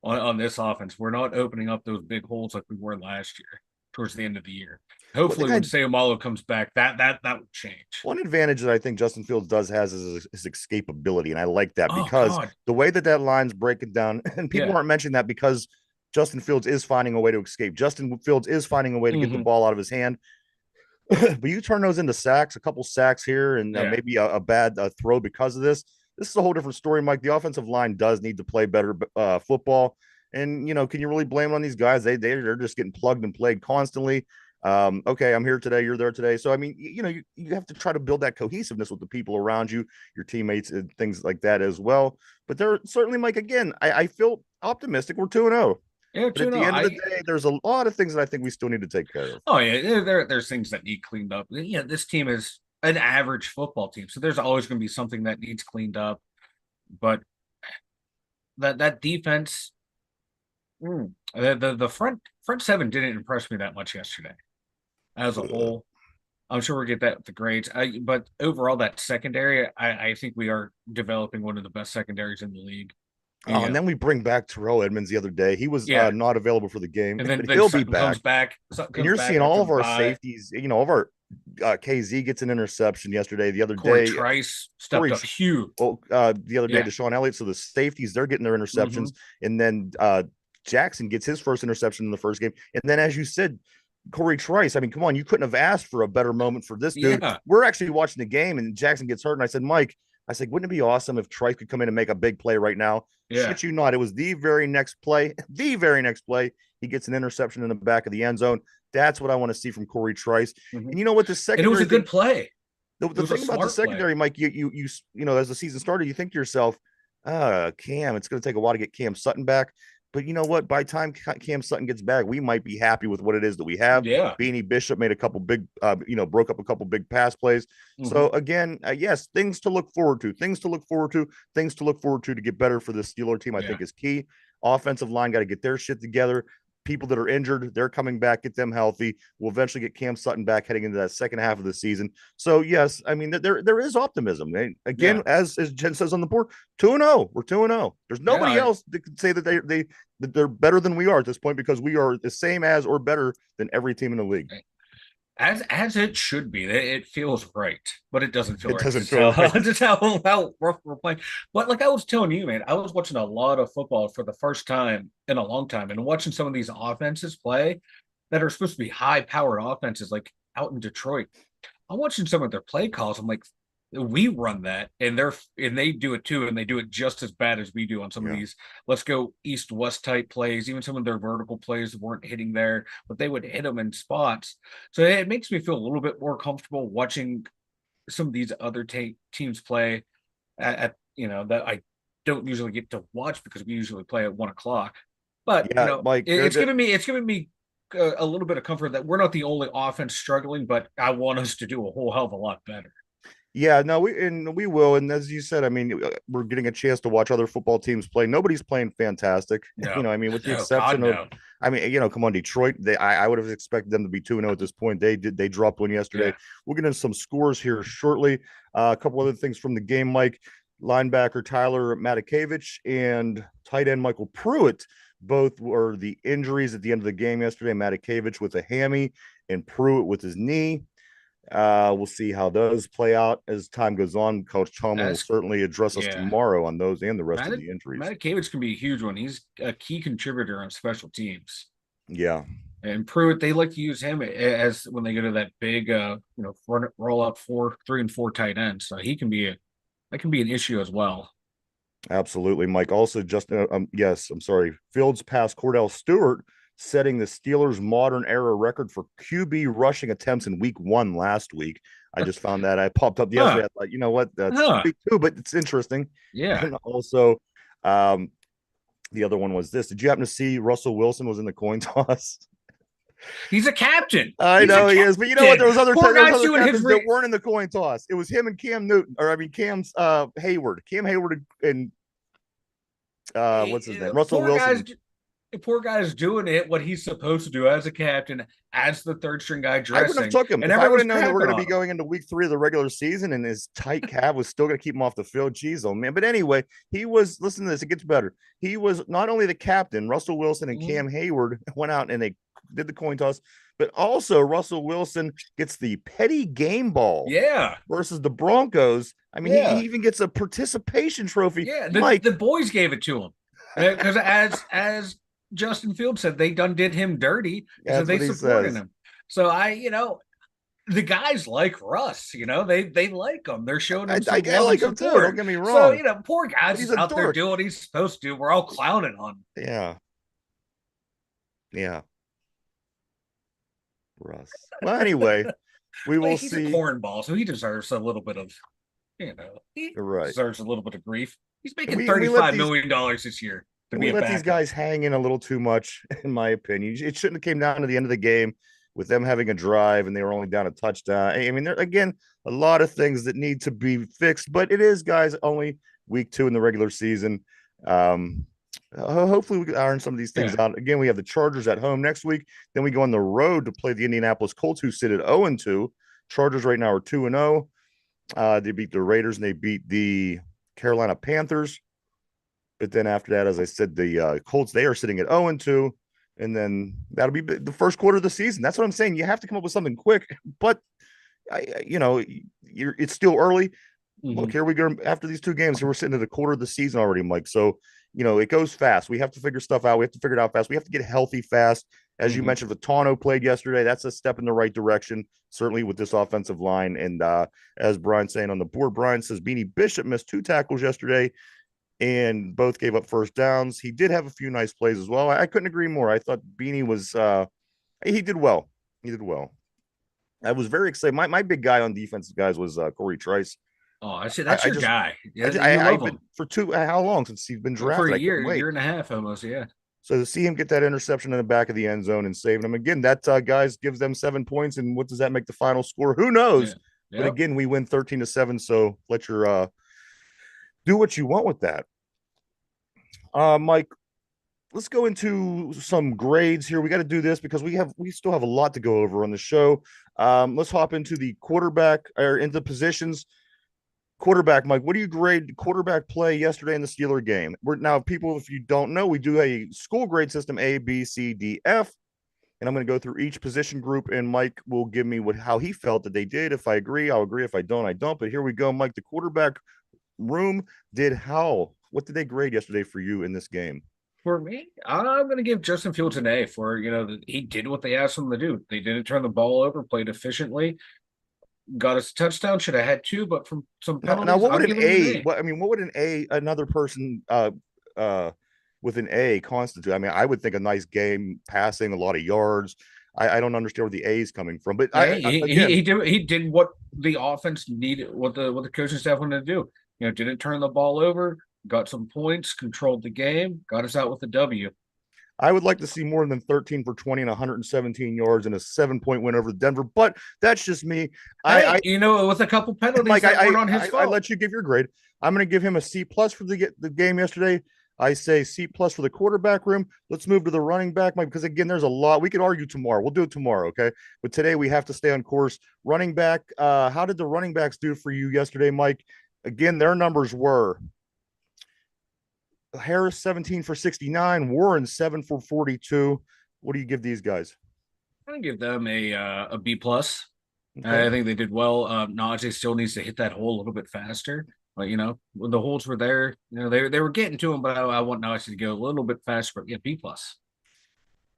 On this offense, we're not opening up those big holes like we were last year towards the end of the year. Hopefully, when Seumalo comes back, that will change. One advantage that I think Justin Fields has is his escapability, and I like that because the way that line's breaking down, and people aren't mentioning that because Justin Fields is finding a way to escape. Justin Fields is finding a way to get the ball out of his hand. But you turn those into sacks, a couple sacks here, and maybe a bad throw because of this. This is a whole different story, Mike. The offensive line does need to play better football. And, can you really blame on these guys? They're just getting plugged and played constantly. Okay, I'm here today, you're there today. So, I mean, you have to try to build that cohesiveness with the people around you, your teammates, and things like that as well. But they're certainly, Mike, again, I feel optimistic. We're 2-0. Yeah, but at the end of the day, there's a lot of things that I think we still need to take care of. Oh, yeah, there's things that need cleaned up. Yeah, this team is an average football team, so there's always going to be something that needs cleaned up. But that defense, the front seven didn't impress me that much yesterday as a whole. I'm sure we'll get that with the grades. But overall, that secondary, I think we are developing one of the best secondaries in the league. And then we bring back Terrell Edmonds the other day. He was not available for the game, and then he'll be back. And you're seeing all of our safeties. All of our KZ gets an interception yesterday. The other Corey day, Trice stepped up huge. The other day, Deshaun Elliott. So the safeties, they're getting their interceptions, and then Jackson gets his first interception in the first game. And then, as you said, Corey Trice. I mean, come on, you couldn't have asked for a better moment for this dude. Yeah. We're actually watching the game, and Jackson gets hurt. And I said, Mike, wouldn't it be awesome if Trice could come in and make a big play right now? Yeah. Shit you not. It was the very next play. He gets an interception in the back of the end zone. That's what I want to see from Corey Trice. And you know what? The secondary, it was a good play. The thing about the secondary, Mike, you as the season started, you think to yourself, Cam, it's going to take a while to get Cam Sutton back. But you know what? By the time Cam Sutton gets back, we might be happy with what it is that we have. Yeah. Beanie Bishop made a couple big, broke up a couple big pass plays. Hmm. So again, yes, things to look forward to, things to look forward to, things to look forward to get better for the Steeler team. I Yeah. think is key. Offensive line got to get their shit together. People that are injured, they're coming back, get them healthy. We'll eventually get Cam Sutton back heading into that second half of the season. So yes, I mean there is optimism. And again, Yeah. as Jen says on the board, 2-0. We're 2-0. There's nobody Yeah. else that could say that they're better than we are at this point because we are the same as or better than every team in the league. As it should be. It feels right, but it doesn't feel It right. doesn't feel right. Just how rough we're playing. But like I was telling you, man, I was watching a lot of football for the first time in a long time, and watching some of these offenses play that are supposed to be high-powered offenses, like out in Detroit. I'm watching some of their play calls. I'm like, we run that, and they do it too, and they do it just as bad as we do on some of Yeah. these. Let's go east-west type plays. Even some of their vertical plays weren't hitting there, but they would hit them in spots. So it makes me feel a little bit more comfortable watching some of these other teams play at that I don't usually get to watch because we usually play at 1 o'clock. But Yeah, Mike, it's giving me a little bit of comfort that we're not the only offense struggling, but I want us to do a whole hell of a lot better. yeah, no, we will. And as you said, I mean, we're getting a chance to watch other football teams play. Nobody's playing fantastic. No, I mean, with the no, God, exception of, no. I mean, come on, Detroit. I would have expected them to be 2-0 at this point. They dropped one yesterday. Yeah. We'll get into some scores here shortly. A couple other things from the game, Mike. Linebacker Tyler Matakevich and tight end Michael Pruitt both were the injuries at the end of the game yesterday. Matakevich with a hammy and Pruitt with his knee. We'll see how those play out as time goes on. Coach Tomlin will That's certainly address us yeah. tomorrow on those and the rest of the injuries. Matakevich can be a huge one. He's a key contributor on special teams. Yeah. And Pruitt, they like to use him as when they go to that big, roll out 3 and 4 tight ends. So that can be an issue as well. Absolutely, Mike. Also, just yes, I'm sorry. Fields passed Cordell Stewart, setting the Steelers' modern era record for QB rushing attempts in Week 1 last week. I just found that I popped up yesterday. I thought, you know what? That's Week 2, but it's interesting. Yeah. And also, the other one was this. Did you happen to see Russell Wilson was in the coin toss? He's a captain. I know he is, but you know what? There was other captains that weren't in the coin toss. It was him and Cam Newton, Cam's Hayward. Cam Hayward and what's his name? Russell Wilson. The poor guy's doing it what he's supposed to do as a captain, as the third string guy dressing. I would have took him. And if I would have known that we're going to be going into Week 3 of the regular season and his tight calf was still going to keep him off the field. Jeez, oh man. But anyway, he was, listen to this, it gets better. He was not only the captain, Russell Wilson and Cam Hayward went out and they did the coin toss, but also Russell Wilson gets the petty game ball. Yeah. Versus the Broncos. I mean, he even gets a participation trophy. Yeah. The boys gave it to him. Because as Justin Fields said, they did him dirty. So they supported him. So the guys like Russ, they like him. They're showing him some I like him too. Don't get me wrong. So, poor guys is out there doing what he's supposed to do. We're all clowning on him. Yeah. Yeah. Russ. Well, anyway, we will see. He's a cornball, so he deserves a little bit of, he deserves a little bit of grief. He's making $35 million this year. We let these guys hang in a little too much, in my opinion. It shouldn't have came down to the end of the game with them having a drive and they were only down a touchdown. I mean, there again, a lot of things that need to be fixed, but it is, guys, only Week 2 in the regular season. Hopefully we can iron some of these things out. Again, we have the Chargers at home next week. Then we go on the road to play the Indianapolis Colts, who sit at 0-2. Chargers right now are 2-0. They beat the Raiders and they beat the Carolina Panthers. But then after that, as I said, the Colts, they are sitting at 0-2. And then that'll be the first quarter of the season. That's what I'm saying. You have to come up with something quick. But, it's still early. Mm-hmm. Look, here we go. After these 2 games, here we're sitting at a quarter of the season already, Mike. So, it goes fast. We have to figure stuff out. We have to figure it out fast. We have to get healthy fast. As you mentioned, Vitano played yesterday. That's a step in the right direction, certainly with this offensive line. And as Brian's saying on the board, Brian says Beanie Bishop missed 2 tackles yesterday and both gave up first downs. He did have a few nice plays as well. I couldn't agree more. I thought Beanie was he did well. He did well. I was very excited. My big guy on defensive guys was Corey Trice. Oh, I see. That's your guy. Yeah, I've been for how long since he's been drafted? For a year and a half almost. Yeah. So to see him get that interception in the back of the end zone and saving them again, that guys gives them 7 points. And what does that make the final score? Who Yeah. knows? But Yep. again, we win 13-7. So let your do what you want with that. Mike, let's go into some grades here. We got to do this because we still have a lot to go over on the show. Let's hop into the quarterback or into positions. Quarterback, Mike, what do you grade the quarterback play yesterday in the Steeler game? We're now, people, if you don't know, we do a school grade system: A, B, C, D, F. And I'm going to go through each position group, and Mike will give me how he felt that they did. If I agree, I'll agree. If I don't, I don't. But here we go, Mike. The quarterback room did how? What did they grade yesterday for you in this game? For me, I'm going to give Justin Fields an A for, he did what they asked him to do. They didn't turn the ball over, played efficiently, got us a touchdown, should have had two, but from some Now, penalties, what I'm would an giving him an A? A. What I mean, what would an A? Another person uh with an A constitute? I mean, I would think a nice game, passing, a lot of yards. I don't understand where the A is coming from, but Yeah, again, he did what the offense needed, what the coaching staff wanted to do. Didn't turn the ball over, got some points, controlled the game, got us out with the W. I would like to see more than 13 for 20 and 117 yards and a 7 point win over Denver, but that's just me. Hey, I with a couple penalties Mike, that weren't on his I fault. let you give your grade. I'm going to give him a C plus for the game yesterday. I say C plus for the quarterback room. Let's move to the running back, Mike, because again, there's a lot. We could argue tomorrow. We'll do it tomorrow, okay? But today we have to stay on course. Running back, how did the running backs do for you yesterday, Mike? Again, their numbers were Harris 17 for 69, Warren 7 for 42. What do you give these guys? I'm gonna give them a B plus. Okay. I think they did well. Najee still needs to hit that hole a little bit faster. But when the holes were there, they were getting to him, but I want Najee to go a little bit faster. But yeah, B plus.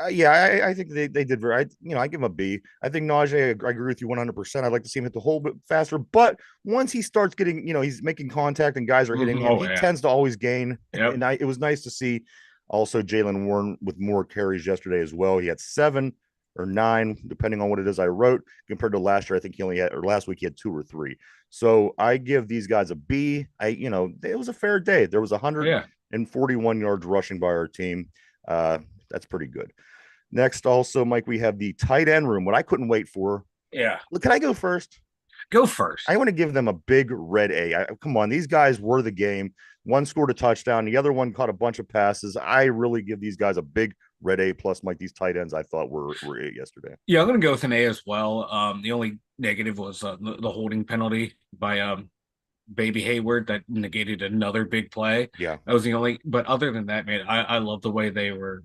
Yeah, I think they did very. I give him a B. I think Najee. I agree with you 100%. I'd like to see him hit the hole bit faster, but once he starts getting, he's making contact and guys are hitting him, Oh he yeah. tends to always gain. Yep. And it was nice to see also Jalen Warren with more carries yesterday as well. He had 7 or 9, depending on what it is I wrote, compared to last year. I think he only had, or last week he had 2 or 3. So I give these guys a B. It was a fair day. There was Yeah. 141 yards rushing by our team. That's pretty good. Next, also, Mike, we have the tight end room. What I couldn't wait for. Yeah. Look, can I go first? Go first. I want to give them a big red A. Come on, these guys were the game. One scored a touchdown, the other one caught a bunch of passes. I really give these guys a big red A plus. Mike, these tight ends I thought were it yesterday. Yeah, I'm gonna go with an A as well. The only negative was the holding penalty by Baby Hayward that negated another big play. Yeah, That was the only. But other than that, man, I love the way they were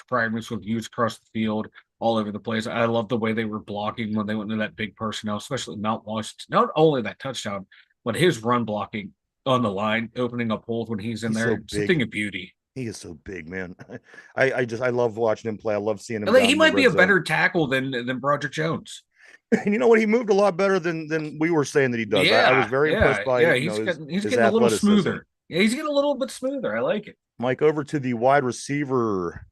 fragments with used across the field, all over the place. I love the way they were blocking when they went into that big personnel, especially Mount Washington. Not only that touchdown, but his run blocking on the line, opening up holes when he's in he's there. so It's a thing big. of beauty. He is so big, man. I love watching him play. I love seeing him And down he in the might be red a zone. better tackle than Broderick Jones. And you know what? He moved a lot better than we were saying that he does. I was Yeah, very impressed yeah, by yeah. He's his getting a little athleticism. smoother. Yeah, he's getting a little bit smoother. I like it. Mike, over to the wide receiver.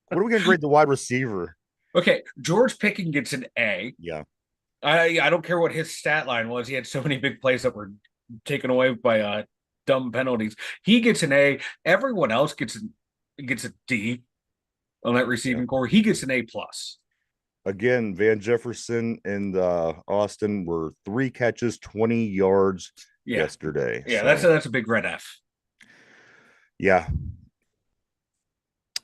What are we going to grade the wide receiver? Okay, George Pickens gets an A. Yeah. I don't care what his stat line was. He had so many big plays that were taken away by dumb penalties. He gets an A. Everyone else gets a D on that Yeah. receiving core. He gets an A plus. Again, Van Jefferson and Austin were 3 catches, 20 yards Yeah, yesterday. yeah. So That's a big red F. yeah.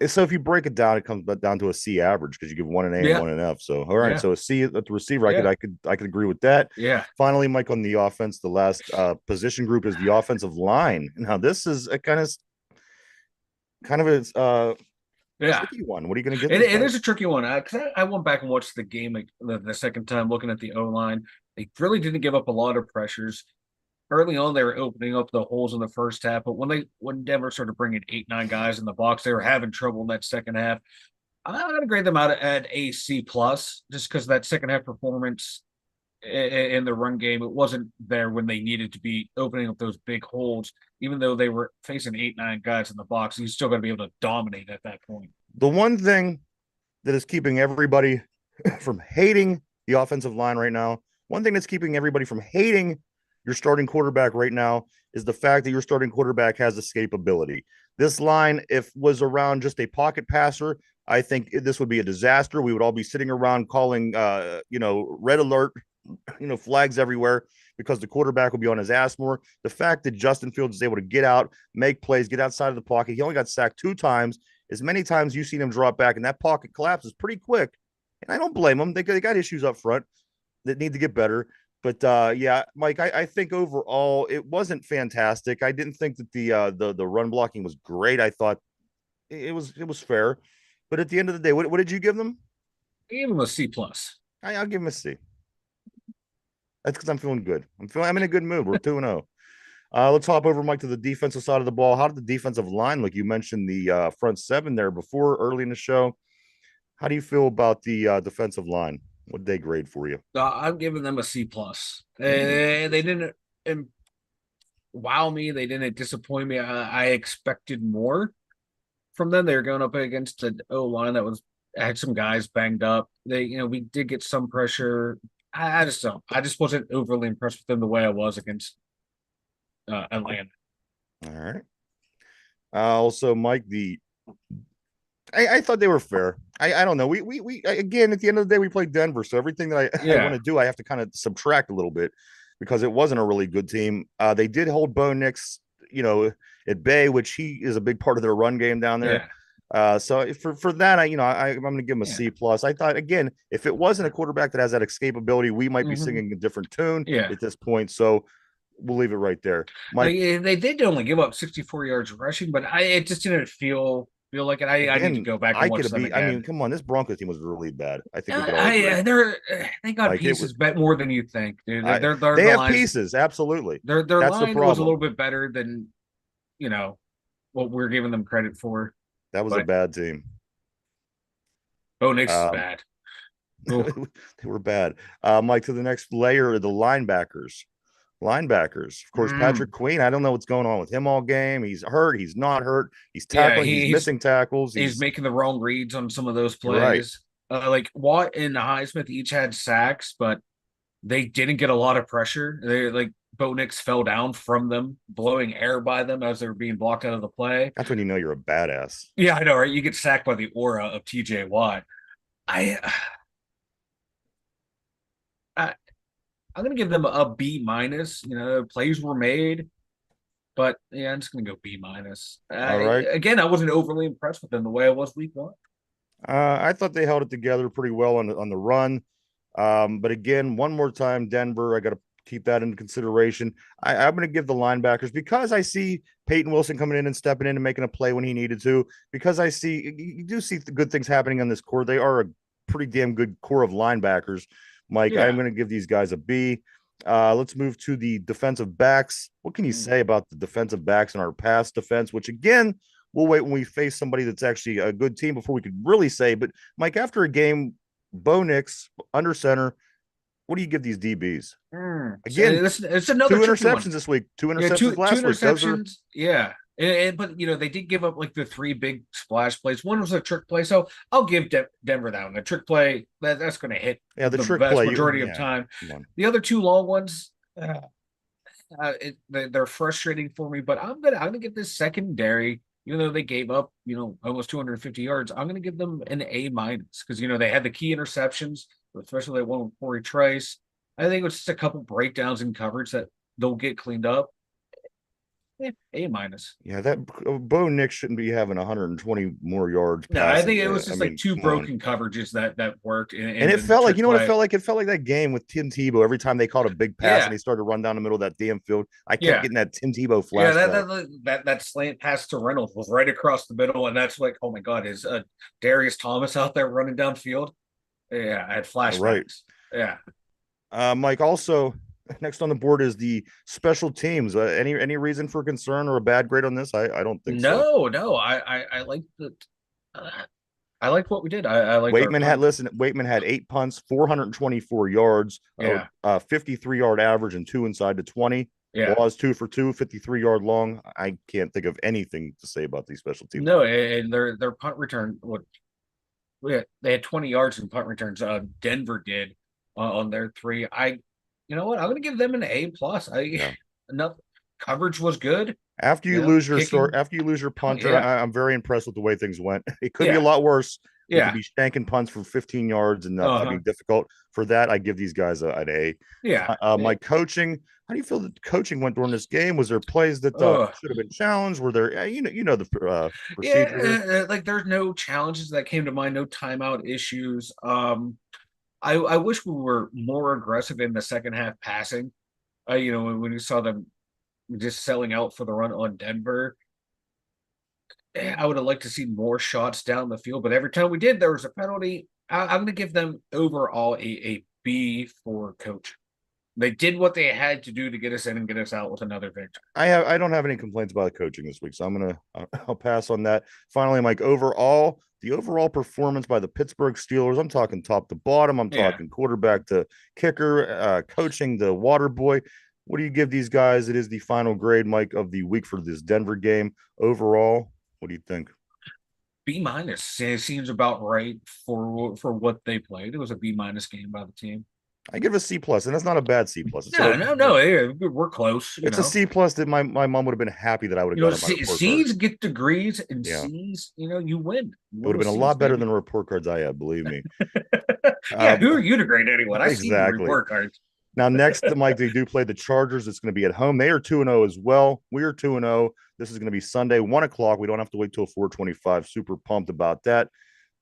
So if you break it down, it comes down to a C average because you give one an A and Yeah, one an F. So all right, yeah, so a C at the receiver, yeah, I could agree with that. yeah, Finally, Mike, on the offense, the last position group is the offensive line. Now this is a kind of a yeah. tricky one. What are you going to give It, these it guys? is a tricky one. I went back and watched the game like, the second time, looking at the O line. They really didn't give up a lot of pressures. Early on, they were opening up the holes in the first half, but when Denver started bringing 8, 9 guys in the box, they were having trouble in that second half. I'm gonna grade them out at a C plus, just because that second half performance in the run game, it wasn't there when they needed to be opening up those big holes. Even though they were facing 8, 9 guys in the box, you still got to be able to dominate at that point. The one thing that is keeping everybody from hating the offensive line right now, one thing that's keeping everybody from hating your starting quarterback right now is the fact that your starting quarterback has escapability. This line, if was around just a pocket passer, I think this would be a disaster. We would all be sitting around calling, red alert, flags everywhere because the quarterback will be on his ass more. The fact that Justin Fields is able to get out, make plays, get outside of the pocket. He only got sacked 2 times. As many times you've seen him drop back, and that pocket collapses pretty quick. And I don't blame them. They got issues up front that need to get better. But yeah, Mike, I think overall it wasn't fantastic. I didn't think that the run blocking was great. I thought it was fair. But at the end of the day, what did you give them? I gave him a C plus. I'll give him a C. That's because I'm feeling good. I'm in a good mood. We're 2-0. Let's hop over, Mike, to the defensive side of the ball. How did the defensive line look? You mentioned the front seven there before early in the show. How do you feel about the defensive line? What did they grade for you? I'm giving them a C plus. They didn't wow me. They didn't disappoint me. I expected more from them. They were going up against the O line that had some guys banged up. We did get some pressure. I just don't. I just wasn't overly impressed with them the way I was against Atlanta. All right. Also, Mike, I thought they were fair. I don't know. We again at the end of the day we played Denver, so everything that I want to do I have to kind of subtract a little bit because it wasn't a really good team. They did hold Bo Nix, at bay, which he is a big part of their run game down there. Yeah. So for that, I'm going to give him a C plus. I thought again, if it wasn't a quarterback that has that escapability, we might be singing a different tune at this point. So we'll leave it right there. Mike, they did only give up 64 yards rushing, but it just didn't feel like it. I need to go back and watch them again. I mean, come on, this Broncos team was really bad. I think we could all agree. They got pieces more than you think. Dude. They have pieces, absolutely. Their line was a little bit better than what we're giving them credit for. That was a bad team. Bo Nix is bad. They were bad. Mike, to the next layer of the linebackers. Of course, Patrick Queen. I don't know what's going on with him all game. He's hurt. He's not hurt. He's tackling. He's missing tackles. He's making the wrong reads on some of those plays. Right. Like Watt and Highsmith each had sacks, but they didn't get a lot of pressure. Bo Nix fell down from them, blowing air by them as they were being blocked out of the play. That's when you know you're a badass. Yeah, I know, right? You get sacked by the aura of TJ Watt. I'm going to give them a B minus. Plays were made, but yeah, I'm just going to go B minus. All right. Again, I wasn't overly impressed with them the way I was week 1. I thought they held it together pretty well on the run. But again, one more time, Denver, I got to keep that into consideration. I'm going to give the linebackers because I see Peyton Wilson coming in and stepping in and making a play when he needed to, because you do see the good things happening on this core. They are a pretty damn good core of linebackers. Mike, yeah. I'm going to give these guys a B. Let's move to the defensive backs. What can you say about the defensive backs in our pass defense, which again, we'll wait when we face somebody that's actually a good team before we could really say. But Mike, after a game, Bo Nix under center, what do you give these DBs? Again, so it's another 2 interceptions this week, 2 interceptions last week. Interceptions, yeah. But they did give up like the 3 big splash plays. One was a trick play, so I'll give Denver that one. A trick play that's going to hit the trick vast play majority of time. The other 2 long ones, they're frustrating for me. But I'm gonna get this secondary. Even though they gave up, almost 250 yards, I'm going to give them an A minus because they had the key interceptions, especially that one with Corey Trice. I think it was just a couple breakdowns in coverage that they'll get cleaned up. A minus. Yeah, that Bo Nix shouldn't be having 120 more yards. No, I think it was just 2 broken coverages that worked. And it felt like, what it felt like? It felt like that game with Tim Tebow. Every time they caught a big pass and he started to run down the middle of that damn field, I kept getting that Tim Tebow flashback. Yeah, that slant pass to Reynolds was right across the middle, and that's like, oh my God, is Darius Thomas out there running downfield? Yeah, I had flashbacks. Right. Yeah. Mike, also, next on the board is the special teams. Any reason for concern or a bad grade on this? I don't think so. No. I like the. I liked what we did. I like Waitman had 8 punts, 424 yards, 53-yard average, and 2 inside the 20. Yeah, Laws 2 for 2, 53-yard long. I can't think of anything to say about these special teams. No, and their punt return. They had 20 yards in punt returns. Denver did on their 3. You know what? I'm going to give them an A plus. Enough coverage was good. Kicking. after you lose your punter, Yeah. I'm very impressed with the way things went. It could be a Yeah. lot worse. We could Yeah. be shanking punts for 15 yards and that Uh-huh. being difficult. For that, I give these guys an A. Yeah. My coaching, how do you feel that coaching went during this game? Was there plays that Uh, should have been challenged? Were there, the procedure here? yeah, like there's no challenges that came to mind, no timeout issues. I wish we were more aggressive in the second half passing. When you saw them just selling out for the run on Denver, I would have liked to see more shots down the field, but every time we did, there was a penalty. I'm going to give them overall a B for coach. They did what they had to do to get us in and get us out with another victory. I don't have any complaints about the coaching this week, so I'll pass on that. Finally, Mike, the overall performance by the Pittsburgh Steelers. I'm talking top to bottom. I'm Yeah, talking quarterback to kicker, coaching the water boy. What do you give these guys? It is the final grade, Mike, of the week for this Denver game. Overall, what do you think? B minus. It seems about right for what they played. It was a B minus game by the team. I give a C plus, and that's not a bad C plus. No, no, no. Yeah, we're close. It's a C plus that my mom would have been happy that I would have got on my report card. C's get degrees, and Yeah, C's, you win. it would have been a lot better than the report cards I had. Believe me. Yeah, who are you to grade anyone? I see the Exactly. report cards. Now, next, Mike, they do play the Chargers. It's going to be at home. They are 2-0 as well. We are 2-0. This is going to be Sunday, 1 o'clock. We don't have to wait till 4:25. Super pumped about that.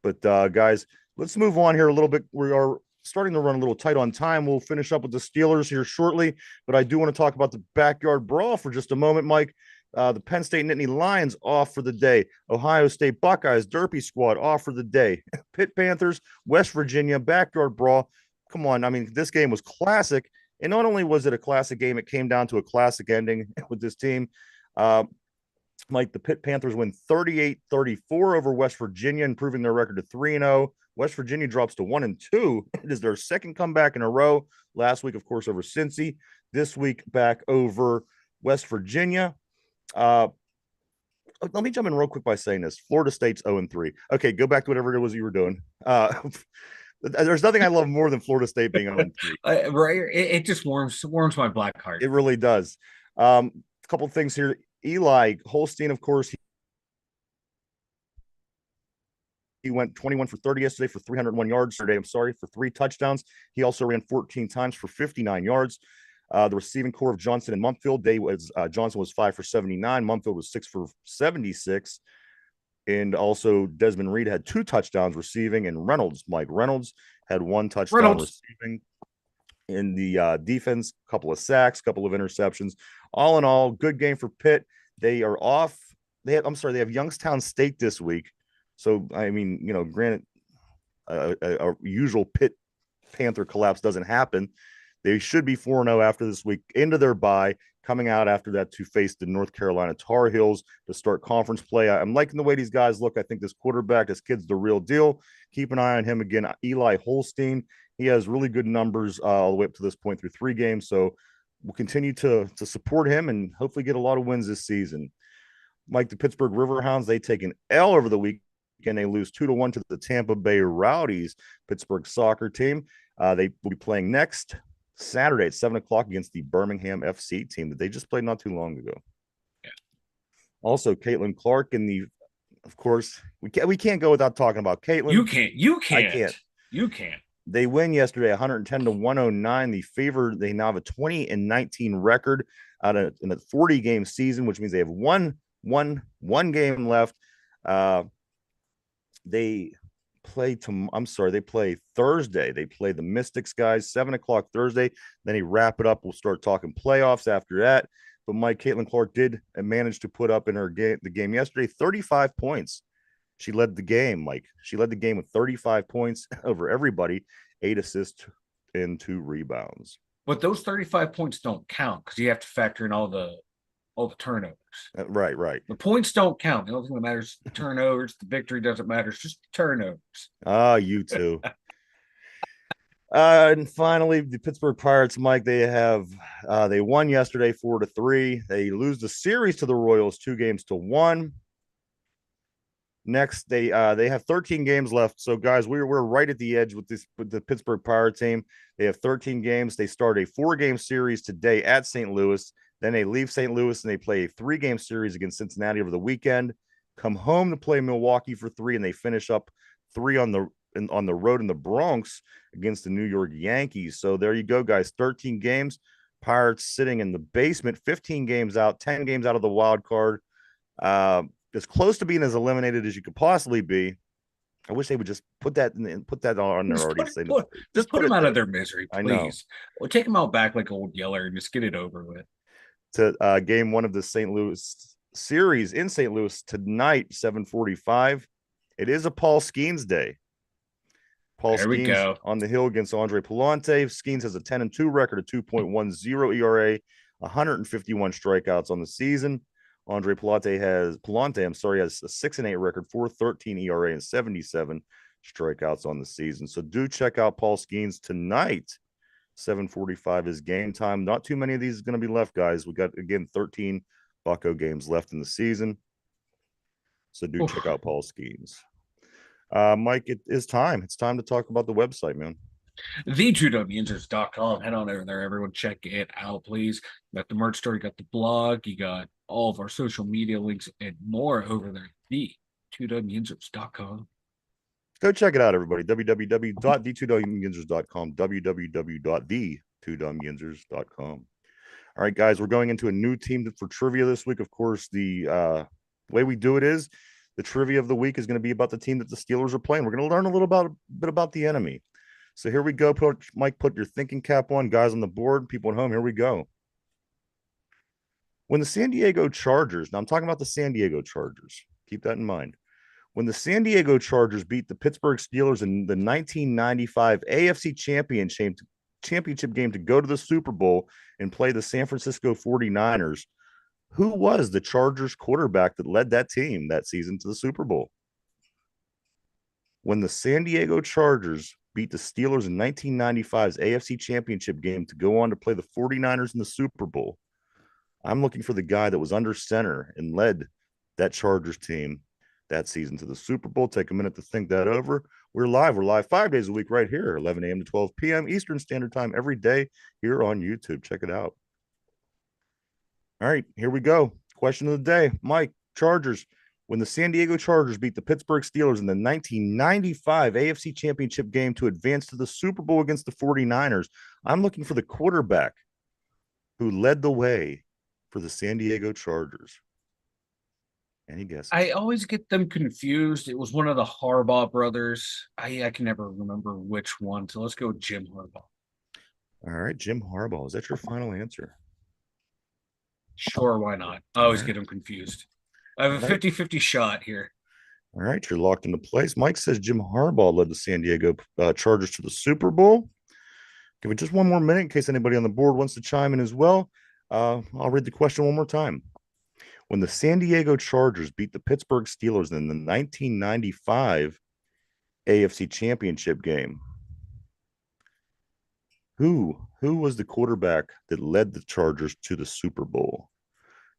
But, guys, let's move on here a little bit. We are starting to run a little tight on time. We'll finish up with the Steelers here shortly. But I do want to talk about the backyard brawl for just a moment, Mike. The Penn State Nittany Lions off for the day. Ohio State Buckeyes, Derpy Squad off for the day. Pitt Panthers, West Virginia, backyard brawl. Come on. I mean, this game was classic. And not only was it a classic game, it came down to a classic ending with this team. Mike, the Pitt Panthers win 38-34 over West Virginia, improving their record to 3-0. West Virginia drops to 1-2. It is their second comeback in a row. Last week, of course, over Cincy. This week, back over West Virginia. Let me jump in real quick by saying this. Florida State's 0-3. Okay, go back to whatever it was you were doing. There's nothing I love more than Florida State being 0-3. Right? It just warms my black heart. It really does. A couple of things here. Eli Holstein, of course, he went 21 for 30 yesterday for 301 yards today. I'm sorry, for 3 touchdowns. He also ran 14 times for 59 yards. The receiving core of Johnson and Mumpfield, Johnson was 5 for 79. Mumpfield was 6 for 76. And also Desmond Reed had 2 touchdowns receiving, and Mike Reynolds had 1 touchdown receiving. In the defense, a couple of sacks, a couple of interceptions. All in all, good game for Pitt. They are off. They have Youngstown State this week. So, I mean, granted, a usual Pitt Panther collapse doesn't happen. They should be 4-0 after this week into their bye, coming out after that to face the North Carolina Tar Heels to start conference play. I'm liking the way these guys look. I think this quarterback, this kid's the real deal. Keep an eye on him again. Eli Holstein, he has really good numbers all the way up to this point through 3 games. So we'll continue to support him and hopefully get a lot of wins this season. Mike, the Pittsburgh Riverhounds, they take an L over the weekend. They lose 2-1 to the Tampa Bay Rowdies Pittsburgh soccer team. They will be playing next Saturday at 7 o'clock against the Birmingham FC team that they just played not too long ago. Yeah. Also, Caitlin Clark of course, we can't go without talking about Caitlin. You can't. I can't. You can't. They win yesterday 110-109. They now have a 20-19 record in a 40-game season, which means they have one game left. They play Thursday. They play the Mystics guys, 7 o'clock Thursday. Then they wrap it up. We'll start talking playoffs after that. But Caitlin Clark did manage to put up in the game yesterday 35 points. She led the game, Mike. She led the game with 35 points over everybody, 8 assists and 2 rebounds. But those 35 points don't count because you have to factor in all the turnovers. Right. The points don't count. The only thing that matters is the turnovers. The victory doesn't matter. It's just the turnovers. You too. And finally, the Pittsburgh Pirates, Mike, they won yesterday 4-3. They lose the series to the Royals 2-1. Next, they have 13 games left. So, guys, we're right at the edge with the Pittsburgh Pirate team. They have 13 games. They start a 4-game series today at St. Louis. Then they leave St. Louis and they play a 3-game series against Cincinnati over the weekend. Come home to play Milwaukee for 3, and they finish up 3 on the road in the Bronx against the New York Yankees. So there you go, guys. 13 games. Pirates sitting in the basement, 15 games out, 10 games out of the wild card. As close to being as eliminated as you could possibly be. I wish they would just put that on there already. Just put them out of their misery, I know. please. Or take them out back like old Yeller and just get it over with. To game 1 of the St. Louis series in St. Louis tonight, 7:45. It is a Paul Skeens day. Paul Skeens on the hill against Andre Pallante. Skeens has a 10-2 record, a 2.10 ERA, 151 strikeouts on the season. Andre Pallante has a 6-8 record, 4.13 ERA, and 77 strikeouts on the season. So do check out Paul Skeens tonight. 7:45 is game time. Not too many of these is going to be left, guys. We got, again, 13 Bucco games left in the season. So do check out Paul Skeens. Mike, it is time. It's time to talk about the website, man. The2dumyinzers.com. Head on over there, everyone. Check it out, please. You got the merch store, you got the blog, you got all of our social media links and more over there. The2dumyinzers.com. Go check it out, everybody. www.the2dumyinzers.com. www.the2dumyinzers.com. All right, guys, we're going into a new team for trivia this week. Of course, the way we do it is the trivia of the week is going to be about the team that the Steelers are playing. We're going to learn a bit about the enemy. So here we go. Mike, put your thinking cap on. Guys on the board, people at home, here we go. When the San Diego Chargers, now I'm talking about the San Diego Chargers. Keep that in mind. When the San Diego Chargers beat the Pittsburgh Steelers in the 1995 AFC Championship game to go to the Super Bowl and play the San Francisco 49ers, who was the Chargers quarterback that led that team that season to the Super Bowl? When the San Diego Chargers beat the Steelers in 1995's AFC Championship game to go on to play the 49ers in the Super Bowl, I'm looking for the guy that was under center and led that Chargers team that season to the Super Bowl. Take a minute to think that over. We're live 5 days a week right here, 11 a.m. to 12 p.m. Eastern Standard Time every day here on YouTube. Check it out. All right, here we go. Question of the day. Mike, Chargers. When the San Diego Chargers beat the Pittsburgh Steelers in the 1995 AFC Championship game to advance to the Super Bowl against the 49ers, I'm looking for the quarterback who led the way for the San Diego Chargers. Any guesses? I always get them confused. It was one of the Harbaugh brothers. I can never remember which one. So let's go with Jim Harbaugh. All right, Jim Harbaugh. Is that your final answer? Sure, why not? I always get them confused. I have a 50-50 shot here. All right, you're locked into place. Mike says Jim Harbaugh led the San Diego Chargers to the Super Bowl. Give it just one more minute in case anybody on the board wants to chime in as well. I'll read the question one more time. When the San Diego Chargers beat the Pittsburgh Steelers in the 1995 AFC Championship game, who was the quarterback that led the Chargers to the Super Bowl?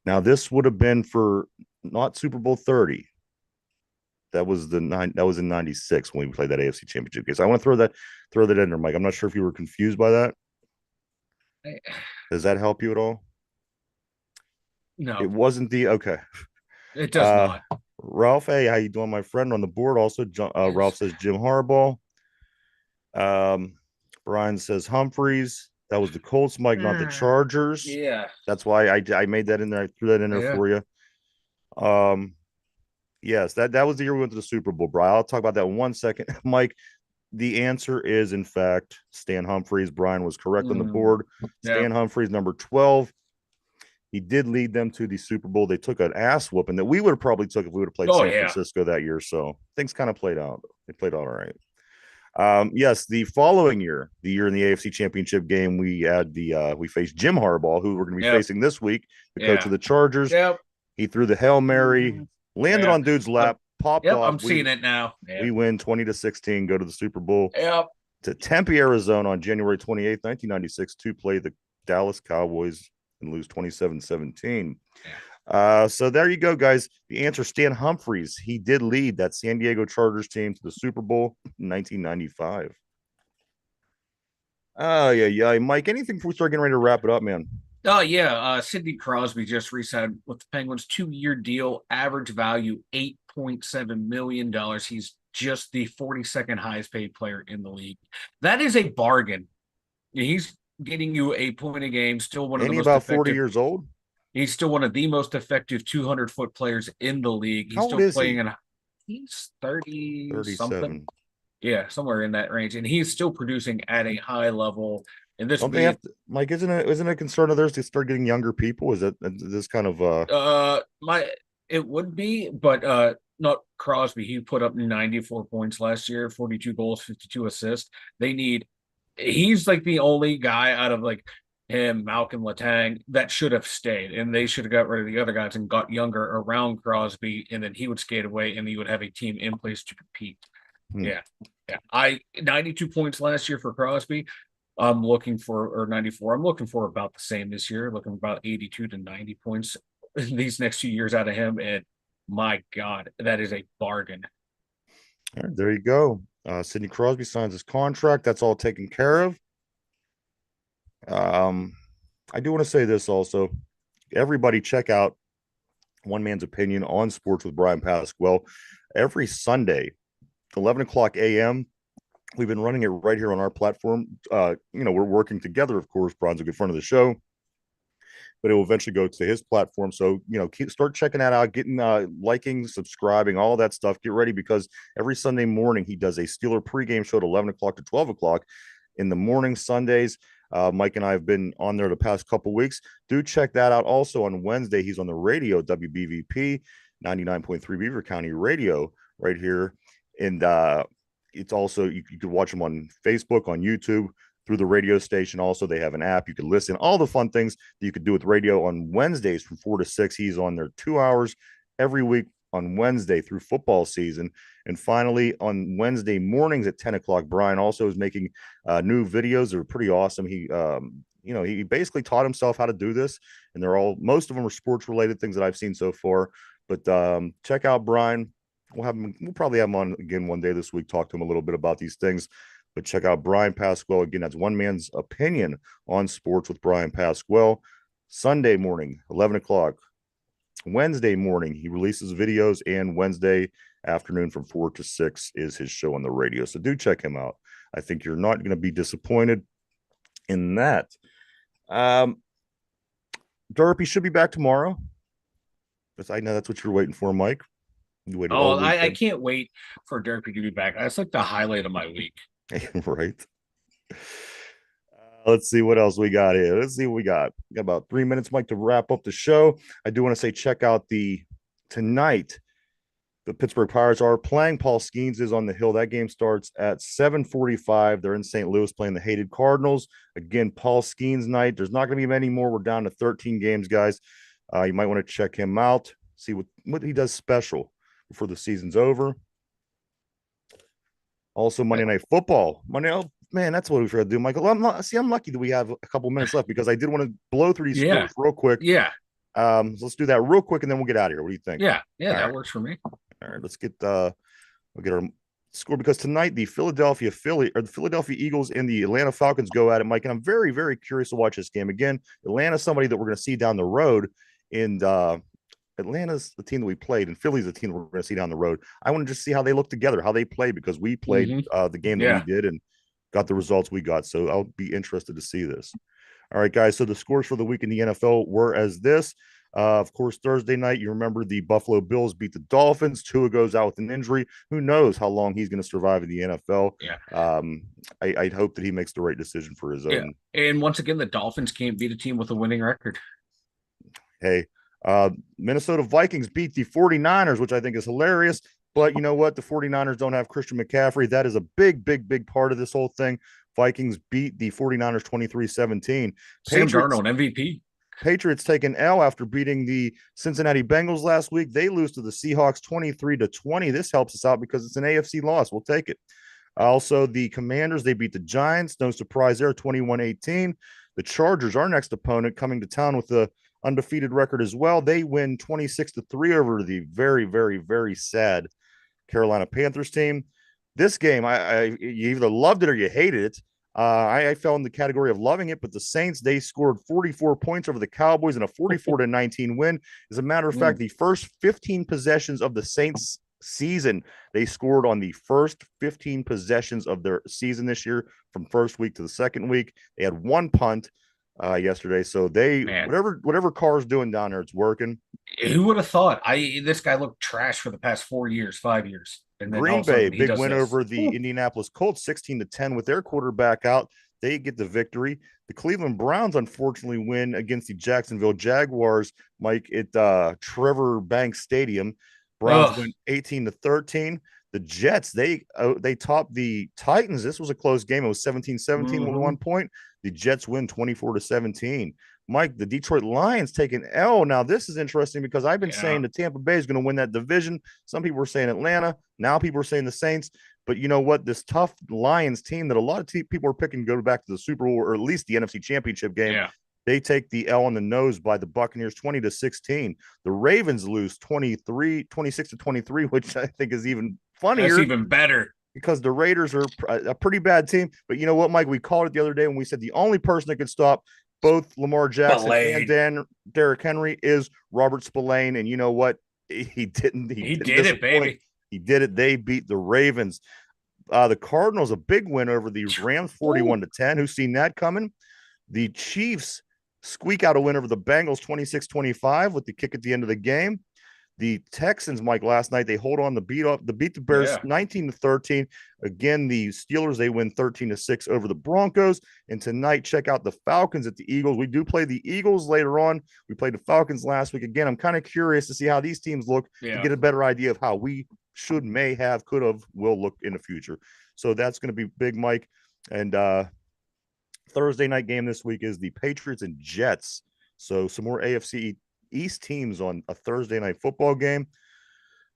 Now, this would have been for not Super Bowl 30. That was in 96 when we played that AFC Championship game. So I want to throw that in there, Mike. I'm not sure if you were confused by that. Does that help you at all? No. It wasn't okay. It does not. Ralph, hey, how you doing, my friend? On the board also, Ralph says Jim Harbaugh. Brian says Humphreys. That was the Colts, Mike, not the Chargers. Yeah. That's why I made that in there. I threw that in there for you. Yes, that was the year we went to the Super Bowl, Brian. I'll talk about that in 1 second. Mike, the answer is, in fact, Stan Humphries. Brian was correct on the board. Stan Humphries, number 12. He did lead them to the Super Bowl. They took an ass whooping that we would have probably took if we would have played San Francisco that year. So things kind of played out. They played out all right. Yes, the following year, the year in the AFC Championship game, we faced Jim Harbaugh, who we're going to be facing this week, the coach of the Chargers. He threw the Hail Mary, landed on dude's lap, popped off. I'm seeing it now. We win 20-16, go to the Super Bowl. To Tempe, Arizona on January 28th, 1996 to play the Dallas Cowboys and lose 27-17. So there you go, guys. The answer, Stan Humphries. He did lead that San Diego Chargers team to the Super Bowl in 1995. Oh, yeah. Mike, anything before we start getting ready to wrap it up, man? Oh yeah, Sidney Crosby just re-signed with the Penguins, 2-year deal, average value $8.7 million. He's just the 42nd highest paid player in the league. That is a bargain. He's getting you a point a game, still one of the Ain't he most about 40 effective. years old? He's still one of the most effective 200-foot players in the league. He's How old still is playing he? in, he's 30 something. 37. Yeah, somewhere in that range. And he's still producing at a high level. And this Don't would they be have to, Mike? Isn't it a concern of theirs to start getting younger people? Is that this kind of my it would be, but not Crosby. He put up 94 points last year, 42 goals, 52 assists. They need he's like the only guy out of like him, Malcolm Letang, that should have stayed. And they should have got rid of the other guys and got younger around Crosby, and then he would skate away and you would have a team in place to compete. hmm. Yeah. Yeah. 92 points last year for Crosby. I'm looking for, or 94. I'm looking for about the same this year, looking about 82 to 90 points these next 2 years out of him. And my God, that is a bargain. All right, there you go. Sidney Crosby signs his contract. That's all taken care of. Um, I do want to say this also. Everybody check out One Man's Opinion on Sports with Brian Pasquale every Sunday, 11 o'clock a.m. We've been running it right here on our platform. We're working together, of course. Brian's a good friend of the show, but it will eventually go to his platform. So, start checking that out, getting liking, subscribing, all that stuff. Get ready because every Sunday morning he does a Steeler pregame show at 11 o'clock to 12 o'clock in the morning Sundays. Mike and I have been on there the past couple weeks. Do check that out. Also on Wednesday, he's on the radio, WBVP 99.3 Beaver County Radio right here. And it's also, you could watch him on Facebook, on YouTube, through the radio station. Also, they have an app. You can listen, all the fun things that you could do with radio on Wednesdays from 4 to 6. He's on there 2 hours every week on Wednesday through football season. And finally, on Wednesday mornings at 10 o'clock, Brian also is making new videos. They're pretty awesome. He basically taught himself how to do this, and most of them are sports related things that I've seen so far. But check out Brian. We'll probably have him on again one day this week, talk to him a little bit about these things. But check out Brian Pasquale. Again, that's One Man's Opinion on Sports with Brian Pasquale. Sunday morning, 11 o'clock. Wednesday morning, he releases videos, and Wednesday afternoon from 4 to 6 is his show on the radio. So do check him out. I think you're not going to be disappointed in that. Derpy should be back tomorrow. I know that's what you're waiting for, Mike. You waited Oh, all I weekend. can't wait for Derpy to be back. That's like the highlight of my week. Right. Let's see what else we got here. Let's see what we got. We got about 3 minutes, Mike, to wrap up the show. I do want to say check out tonight. The Pittsburgh Pirates are playing. Paul Skeens is on the hill. That game starts at 7:45. They're in St. Louis playing the hated Cardinals. Again, Paul Skeens night. There's not going to be many more. We're down to 13 games, guys. You might want to check him out, see what he does special before the season's over. Also, Monday Night Football. Man, that's what we forgot to do, Michael. I'm lucky that we have a couple minutes left because I did want to blow through these Yeah. scores real quick. Yeah. So let's do that real quick and then we'll get out of here. What do you think? Yeah. Yeah. All That right. works for me. All right, we'll get our score because tonight the Philadelphia Eagles and the Atlanta Falcons go at it, Mike. And I'm very, very curious to watch this game again. Atlanta's somebody that we're going to see down the road, and Atlanta's the team that we played, and Philly's the team we're going to see down the road. I want to just see how they look together, how they play, because we played the game that we did and got the results we got. So I'll be interested to see this. All right, guys. So the scores for the week in the NFL were as this. Of course, Thursday night, you remember the Buffalo Bills beat the Dolphins. Tua goes out with an injury. Who knows how long he's going to survive in the NFL? Yeah. I'd hope that he makes the right decision for his own. And once again, the Dolphins can't beat a team with a winning record. Hey, Minnesota Vikings beat the 49ers, which I think is hilarious. But you know what? The 49ers don't have Christian McCaffrey. That is a big, big, big part of this whole thing. Vikings beat the 49ers 23-17. Sam Darnold, MVP. Patriots take an L after beating the Cincinnati Bengals last week. They lose to the Seahawks 23-20. This helps us out because it's an AFC loss. We'll take it. Also, the Commanders, they beat the Giants. No surprise there, 21-18. The Chargers, our next opponent, coming to town with the undefeated record as well. They win 26-3 over the very, very, very sad Carolina Panthers team. This game, you either loved it or you hated it. I fell in the category of loving it, but the Saints, they scored 44 points over the Cowboys in a 44-19 win. As a matter of fact, the first 15 possessions of the Saints season, they scored on the first 15 possessions of their season this year from first week to the second week. They had one punt yesterday. So they Man, whatever Carr's doing down there, it's working. who would have thought? This guy looked trash for the past 4 years, 5 years, and then all Green of a Bay, sudden he big does win this. over the Indianapolis Colts, 16-10 with their quarterback out. They get the victory. The Cleveland Browns unfortunately win against the Jacksonville Jaguars, Mike, at Trevor Banks Stadium. Browns Ugh, win 18-13. The Jets, they topped the Titans. This was a close game. It was 17-17 with mm-hmm. 1 point. The Jets win 24-17. Mike, the Detroit Lions take an L. Now, this is interesting because I've been saying that Tampa Bay is going to win that division. Some people were saying Atlanta. Now people are saying the Saints. But you know what? This tough Lions team that a lot of people are picking to go back to the Super Bowl or at least the NFC Championship game. Yeah. They take the L on the nose by the Buccaneers 20-16. The Ravens lose 26-23, which I think is even funnier. That's even better. Because the Raiders are a pretty bad team. But you know what, Mike? We called it the other day when we said the only person that could stop both Lamar Jackson and Derrick Henry is Robert Spillane. And you know what? He didn't. He did it, baby. He did it. They beat the Ravens. The Cardinals, a big win over the Rams, 41-10. Who's seen that coming? The Chiefs squeak out a win over the Bengals, 26-25 with the kick at the end of the game. The Texans, Mike, last night, they hold on to beat the Bears 19-13. Again, the Steelers, they win 13-6 over the Broncos. And tonight, check out the Falcons at the Eagles. We do play the Eagles later on. We played the Falcons last week. Again, I'm kind of curious to see how these teams look to get a better idea of how we should, may have, could have, will look in the future. So that's going to be big, Mike. And Thursday night game this week is the Patriots and Jets. So some more AFC East teams on a Thursday night football game.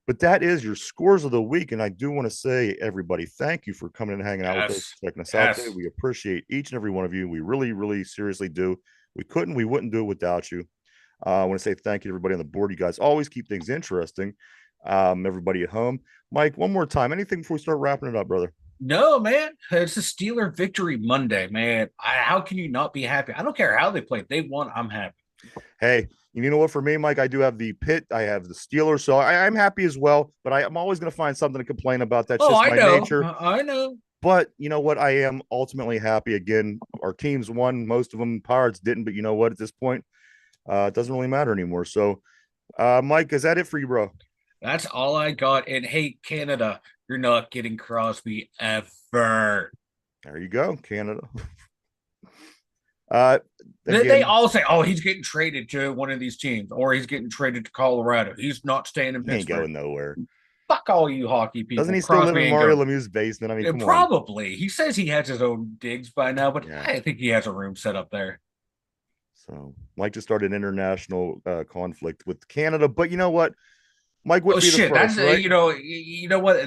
But that is your scores of the week. And I do want to say, everybody, thank you for coming and hanging out with us, checking us out today. We appreciate each and every one of you. We really, really seriously do. We wouldn't do it without you. I want to say thank you to everybody on the board. You guys always keep things interesting. Everybody at home. Mike, one more time. Anything before we start wrapping it up, brother? No, man. It's a Steeler victory Monday, man. How can you not be happy? I don't care how they played. They won. I'm happy. Hey, you know what? For me, Mike, I do have the Pitt. I have the Steelers, so I'm happy as well. But I'm always going to find something to complain about. That's just my nature. I know. But you know what? I am ultimately happy. Again, our teams won. Most of them, Pirates didn't. But you know what? At this point, it doesn't really matter anymore. So, Mike, is that it for you, bro? That's all I got. And hey, Canada, you're not getting Crosby ever. There you go, Canada. They all say, "Oh, he's getting traded to one of these teams, or he's getting traded to Colorado. He's not staying in Pittsburgh. He ain't going nowhere. Fuck all you hockey people." Doesn't he still live in Mario Lemieux's basement? I mean, probably. He says he has his own digs by now, but I think he has a room set up there. So Mike just started an international conflict with Canada, but you know what? Mike would be the first, right? You know what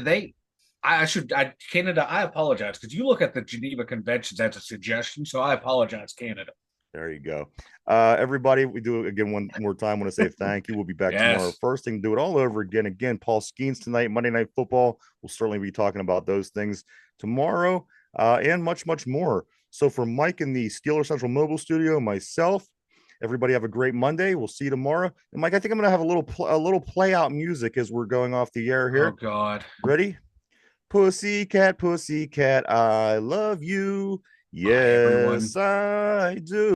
Canada. I apologize because you look at the Geneva Conventions as a suggestion, so I apologize, Canada. There you go. Everybody, we do it again one more time. I want to say thank you. We'll be back tomorrow. First thing, do it all over again. Again, Paul Skeens tonight, Monday Night Football. We'll certainly be talking about those things tomorrow and much, much more. So for Mike in the Steeler Central Mobile Studio, myself, everybody have a great Monday. We'll see you tomorrow. And Mike, I think I'm going to have a little play out music as we're going off the air here. Oh God. Ready? Pussycat, pussycat, I love you. Yes, I do.